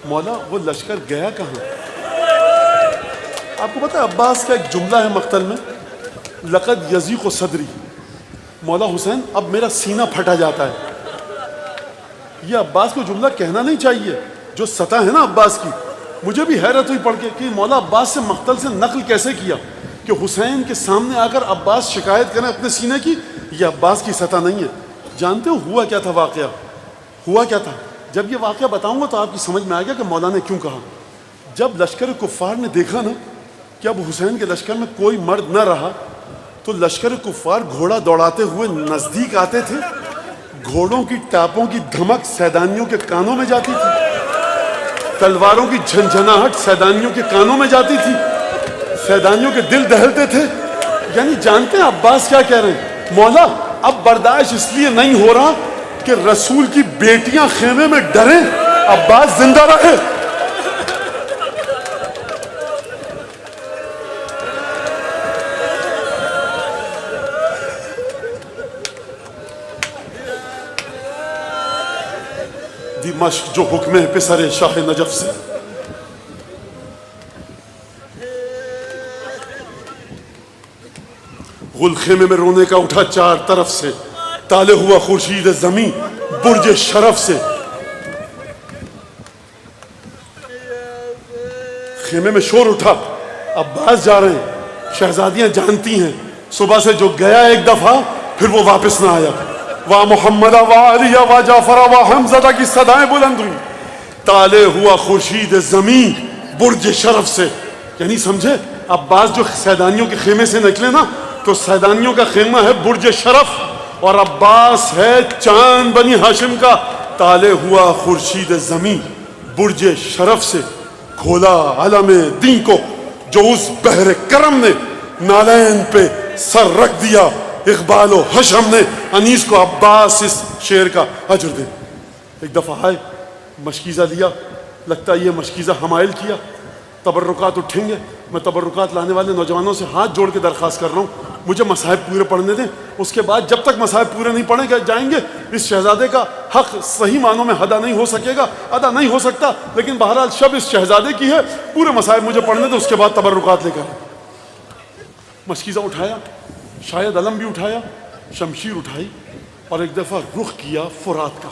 A: مولا وہ لشکر گیا کہاں؟ آپ کو پتہ ہے عباس کا ایک جملہ ہے مقتل میں، لقد یضیق صدری، مولا حسین اب میرا سینہ پھٹا جاتا ہے. یہ عباس کو جملہ کہنا نہیں چاہیے. جو سطح ہے نا عباس کی، مجھے بھی حیرت ہوئی پڑھ کے کہ مولا عباس سے مقتل سے نقل کیسے کیا کہ حسین کے سامنے آ کر عباس شکایت کریں اپنے سینے کی. یہ عباس کی سطح نہیں ہے. جانتے ہو ہوا کیا تھا واقعہ؟ ہوا کیا تھا؟ جب یہ واقعہ بتاؤں گا تو آپ کی سمجھ میں آ گیا کہ مولا نے کیوں کہا. جب لشکر کفار نے دیکھا نا کہ اب حسین کے لشکر میں کوئی مرد نہ رہا، تو لشکر کفار گھوڑا دوڑاتے ہوئے نزدیک آتے تھے. گھوڑوں کی ٹاپوں کی دھمک سیدانیوں کے کانوں میں جاتی تھی، تلواروں کی جھنجھناہٹ سیدانیوں کے کانوں میں جاتی تھی، سیدانیوں کے دل دہلتے تھے. یعنی جانتے ہیں عباس کیا کہہ رہے ہیں؟ مولا اب برداشت اس لیے نہیں ہو رہا کہ رسول کی بیٹیاں خیمے میں ڈریں، عباس زندہ رہے. دمشق جو حکم ہے پسر شاہ نجف سے، گل خیمے میں رونے کا اٹھا چار طرف سے، تالے ہوا خورشید زمیں برج شرف سے. خیمے میں شور اٹھا، عباس جا رہے ہیں. شہزادیاں جانتی ہیں صبح سے جو گیا ایک دفعہ پھر وہ واپس نہ آیا. وا محمد وا علی وا جعفر وا حمزہ کی صدائیں بلند ہوئی. تالے ہوا خورشید زمیں برج شرف سے. یعنی سمجھے عباس جو سیدانیوں کے خیمے سے نکلے نا، تو سیدانیوں کا خیمہ ہے برج شرف اور عباس ہے چاند بنی ہاشم کا. تالے ہوا خورشید زمیں برج شرف سے، کھولا علم دین کو جو اس بحر کرم نے نالین پہ سر رکھ دیا. اقبال و حشم نے انیس کو عباس اس شعر کا اجر دے. ایک دفعہ آئے، مشکیزہ لیا، لگتا ہے یہ مشکیزہ حمائل کیا. تبرکات اٹھیں گے. میں تبرکات لانے والے نوجوانوں سے ہاتھ جوڑ کے درخواست کر رہا ہوں، مجھے مصاحب پورے پڑھنے دیں. اس کے بعد جب تک مصاحب پورے نہیں پڑھیں گے جائیں گے اس شہزادے کا حق صحیح معنوں میں ادا نہیں ہو سکے گا، ادا نہیں ہو سکتا. لیکن بہرحال شب اس شہزادے کی ہے، پورے مصاحب مجھے پڑھنے دیں، اس کے بعد تبرکات لے کر. مشکیزہ اٹھایا، شاید علم بھی اٹھایا، شمشیر اٹھائی اور ایک دفعہ رخ کیا فرات کا.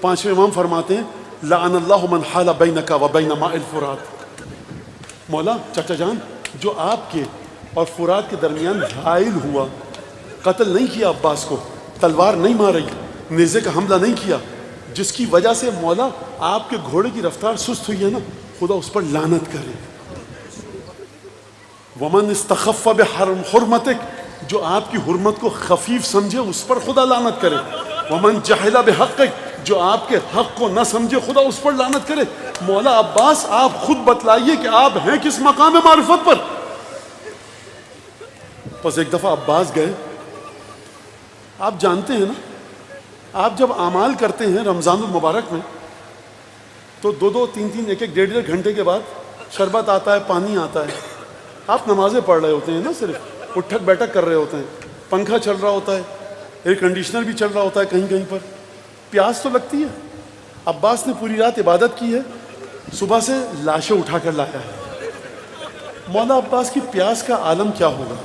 A: پانچویں امام فرماتے ہیں لعن اللہ من حال بینک و بین ماء الفرات. مولا چچا جان جو آپ کے اور فرات کے درمیان حائل ہوا، قتل نہیں کیا عباس کو، تلوار نہیں ماری، نیزے کا حملہ نہیں کیا، جس کی وجہ سے مولا آپ کے گھوڑے کی رفتار سست ہوئی ہے نا، خدا اس پر لعنت کرے. ومن استخف بحرمتک، جو آپ کی حرمت کو خفیف سمجھے اس پر خدا لعنت کرے. ومن جہل بحقک، جو آپ کے حق کو نہ سمجھے خدا اس پر لعنت کرے. مولا عباس آپ خود بتلائیے کہ آپ ہیں کس مقام معرفت پر. بس ایک دفعہ عباس گئے. آپ جانتے ہیں نا، آپ جب اعمال کرتے ہیں رمضان المبارک میں تو دو دو تین تین ایک ایک ڈیڑھ ڈیڑھ گھنٹے کے بعد شربت آتا ہے، پانی آتا ہے. آپ نمازیں پڑھ رہے ہوتے ہیں نا، صرف اٹھک بیٹھک کر رہے ہوتے ہیں، پنکھا چل رہا ہوتا ہے، ایئر کنڈیشنر بھی چل رہا ہوتا ہے کہیں کہیں پر. پیاس تو لگتی ہے. عباس نے پوری رات عبادت کی ہے، صبح سے لاشیں اٹھا کر لایا ہے. مولا عباس کی پیاس کا عالم کیا ہوگا.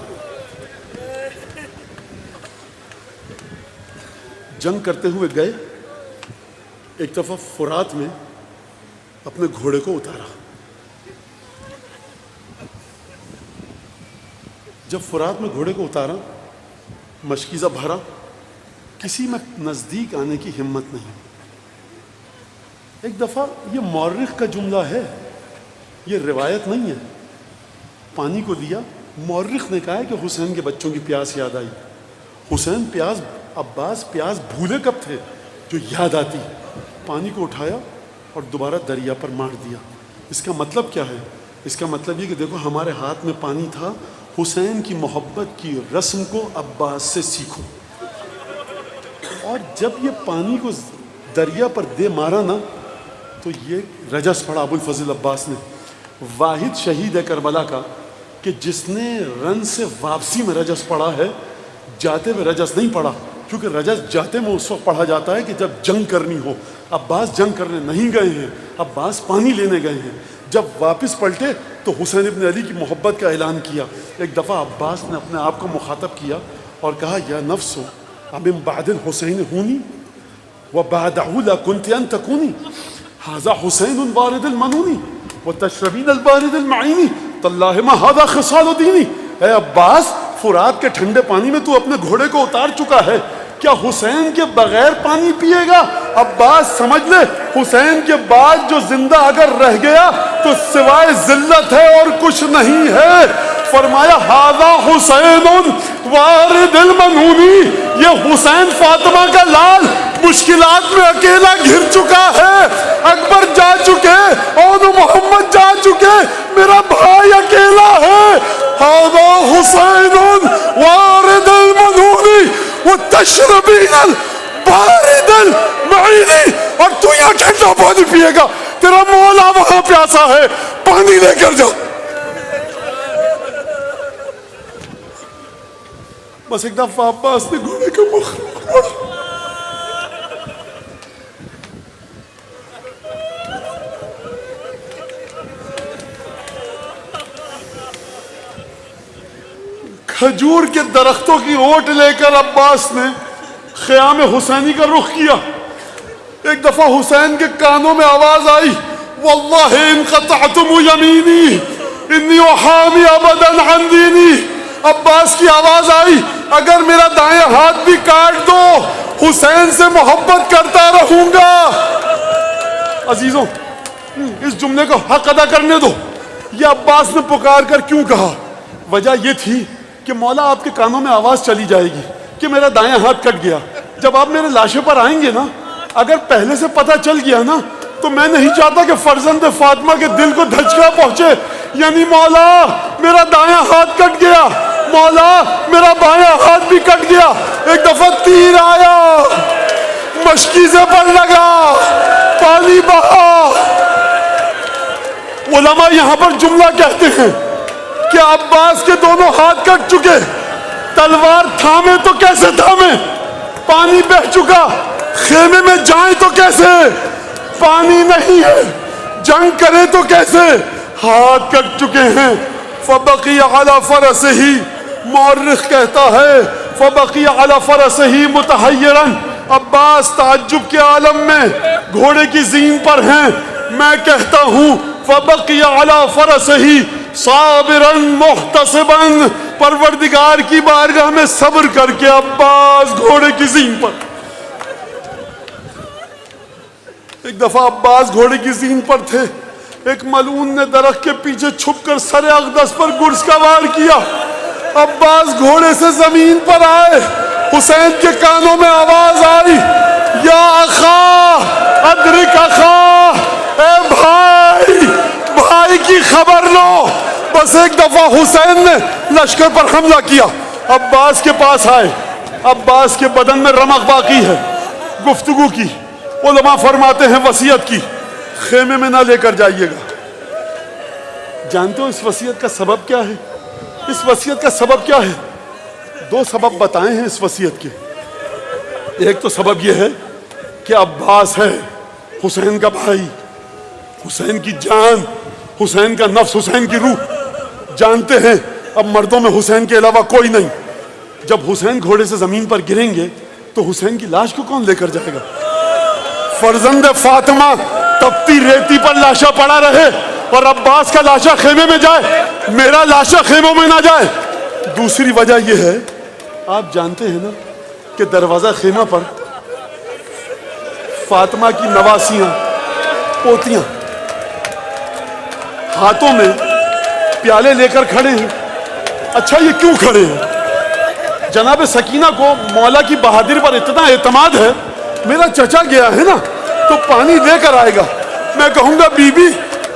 A: جنگ کرتے ہوئے گئے، ایک دفعہ فرات میں اپنے گھوڑے کو اتارا. جب فرات میں گھوڑے کو اتارا، مشکیزہ بھرا، کسی میں نزدیک آنے کی ہمت نہیں. ایک دفعہ یہ مورخ کا جملہ ہے، یہ روایت نہیں ہے. پانی کو دیا، مورخ نے کہا ہے کہ حسین کے بچوں کی پیاس یاد آئی. حسین پیاس، عباس پیاس بھولے کب تھے جو یاد آتی. پانی کو اٹھایا اور دوبارہ دریا پر مار دیا. اس کا مطلب کیا ہے؟ اس کا مطلب یہ کہ دیکھو ہمارے ہاتھ میں پانی تھا، حسین کی محبت کی رسم کو عباس سے سیکھو. اور جب یہ پانی کو دریا پر دے مارا نا تو یہ رجس پڑا ابو الفضل عباس نے. واحد شہید ہے کربلا کا کہ جس نے رن سے واپسی میں رجس پڑا ہے، جاتے میں رجس نہیں پڑا. کیونکہ رجس جاتے میں اس وقت پڑھا جاتا ہے کہ جب جنگ کرنی ہو. عباس جنگ کرنے نہیں گئے ہیں، عباس پانی لینے گئے ہیں. جب واپس پلٹے تو حسین ابن علی کی محبت کا اعلان کیا. ایک دفعہ عباس نے اپنے آپ کو مخاطب کیا اور کہا یا نفس من بعد الحسین ہونی وبعدہ لکنت ان تکونی ھذا حسین البارد المنونی وتشربین البارد المعینی تاللہ ما ھذا خصال دینی. اے عباس، فرات کے ٹھنڈے پانی میں تو اپنے گھوڑے کو اتار چکا ہے، کیا حسین کے بغیر پانی پیے گا؟ عباس سمجھ لے، حسین کے بعد جو زندہ اگر رہ گیا تو سوائے ذلت ہے اور کچھ نہیں ہے. فرمایا ھذا حسین وارد المنونی، یہ حسین فاطمہ کا لال مشکلات میں اکیلا گھر چکا ہے. اکبر جا چکے اور محمد جا چکے، میرا بھائی اکیلا ہے. ھذا حسین وارد المنونی وتشربین البارد المعینی. اور تو یہاں ٹھنڈا پانی پیے گا، تیرا مولا وہاں پیاسا ہے، پانی لے کر جا. بس ایک دفعہ عباس نے گھوڑے کا مخ کھجور کے درختوں کی اوٹ لے کر عباس نے خیام حسینی کا رخ کیا. ایک دفعہ حسین کے کانوں میں آواز آئی, واللہ ان قطعتم یمینی انی احامی ابدا عن دینی. عباس کی آواز آئی, اگر میرا دائیں ہاتھ بھی کاٹ دو حسین سے محبت کرتا رہوں گا. عزیزوں, اس جملے کو حق ادا کرنے دو. یہ عباس نے پکار کر کیوں کہا؟ وجہ یہ تھی کہ مولا آپ کے کانوں میں آواز چلی جائے گی کہ میرا دائیں ہاتھ کٹ گیا. جب آپ میرے لاشے پر آئیں گے نا, اگر پہلے سے پتہ چل گیا نا تو میں نہیں چاہتا کہ فرزند فاطمہ کے دل کو دھچکا پہنچے. یعنی مولا میرا دائیں ہاتھ کٹ گیا, مولا میرا بائیں ہاتھ بھی کٹ گیا. ایک دفعہ تیر آیا, مشکیزے پر لگا, پانی بہا. علماء یہاں پر جملہ کہتے ہیں کہ عباس کے دونوں ہاتھ کٹ چکے, تلوار تھامے تو کیسے تھامے؟ پانی بہ چکا, خیمے میں جائیں تو کیسے؟ پانی نہیں ہے. جنگ کرے تو کیسے؟ ہاتھ کٹ چکے ہیں. فبقی علی فرسہ, مورخ کہتا ہے فبقی علی فرسہ متحیرا. عباس تعجب کے عالم میں گھوڑے کی زین پر ہیں. میں کہتا ہوں فبقی علی فرسہ صابرا محتسبا, پروردگار کی بارگاہ میں صبر کر کے عباس گھوڑے کی زین پر. ایک دفعہ عباس گھوڑے کی زین پر تھے, ایک ملعون نے درخت کے پیچھے چھپ کر سر اقدس پر گرز کا وار کیا. عباس گھوڑے سے زمین پر آئے, حسین کے کانوں میں آواز آئی, یا اخا ادرک اخا, اے بھائی بھائی کی خبر لو. بس ایک دفعہ حسین نے لشکر پر حملہ کیا. عباس کے پاس آئے. عباس کے بدن میں رمق باقی ہے گفتگو کی. علماء فرماتے ہیں وصیت کی, خیمے میں نہ لے کر جائیے گا. جانتے ہو اس وصیت کا سبب کیا ہے؟ اس وصیت کا سبب کیا ہے؟ دو سبب بتائے ہیں اس وصیت کے. ایک تو سبب یہ ہے کہ عباس ہے حسین کا بھائی, حسین کی جان, حسین کا نفس, حسین کی روح. جانتے ہیں اب مردوں میں حسین کے علاوہ کوئی نہیں. جب حسین گھوڑے سے زمین پر گریں گے تو حسین کی لاش کو کون لے کر جائے گا؟ فرزند فاطمہ تپتی ریتی پر لاشا پڑا رہے اور عباس کا لاشا خیمے میں جائے, میرا لاشا خیموں میں نہ جائے. دوسری وجہ یہ ہے, آپ جانتے ہیں نا کہ دروازہ خیمہ پر فاطمہ کی نواسیاں, پوتیاں ہاتھوں میں پیالے لے کر کھڑے ہیں. اچھا یہ کیوں کھڑے ہیں؟ جناب سکینہ کو مولا کی بہادری پر اتنا اعتماد ہے, میرا چچا گیا ہے نا تو پانی لے کر آئے گا. میں کہوں گا بی بی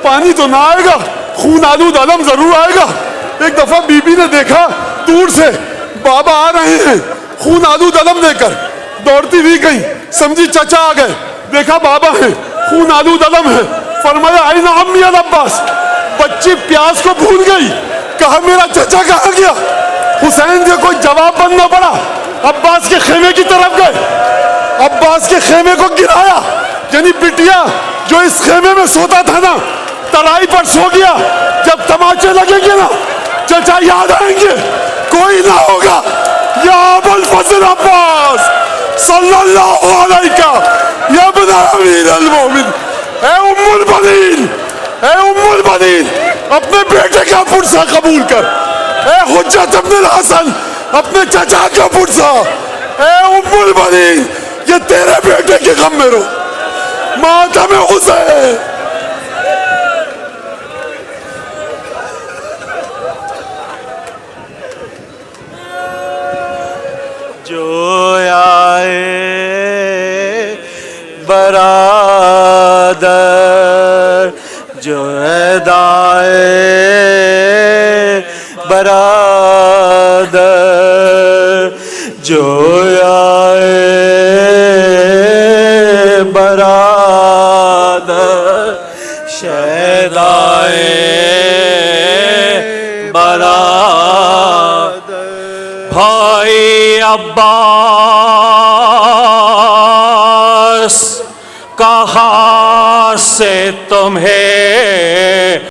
A: پانی تو نہ آئے گا, خون آلود علم ضرور آئے گا. ایک دفعہ بی بی نے دیکھا دور سے بابا آ رہے ہیں خون آلود علم لے کر, دوڑتی ہوئی گئی, سمجھی چچا آ گئے. دیکھا بابا ہیں, خون آلود علم ہے. فرمایا آئین عمی العباس. بچی پیاس کو بھول گئی, کہا میرا چچا کہاں گیا؟ حسین سے کوئی جواب بننا پڑا. عباس کے خیمے کی طرف گئے, عباس کے خیمے کو گرایا. یعنی بٹیا جو اس خیمے میں سوتا تھا نا, ترائی پر سو گیا. جب تماچے لگیں گے نا چچا یاد آئیں گے, کوئی نہ ہوگا. یا ابو الفضل عباس صلی اللہ علیہ یا ابن امیر المومن, اے ام البنین, اے ام البنین, اپنے بیٹے کا پرسہ قبول کر. اے حجت ابن الحسن, اپنے چچا کا پرسہ. اے ام البنین, یہ تیرے بیٹے کے غم میں رو. ماتم حسین.
B: جو آئے برادر, جو دائے برادر, جو آئے برادر, شہدائے برادر. بھائی عباس کہاں سے تمہیں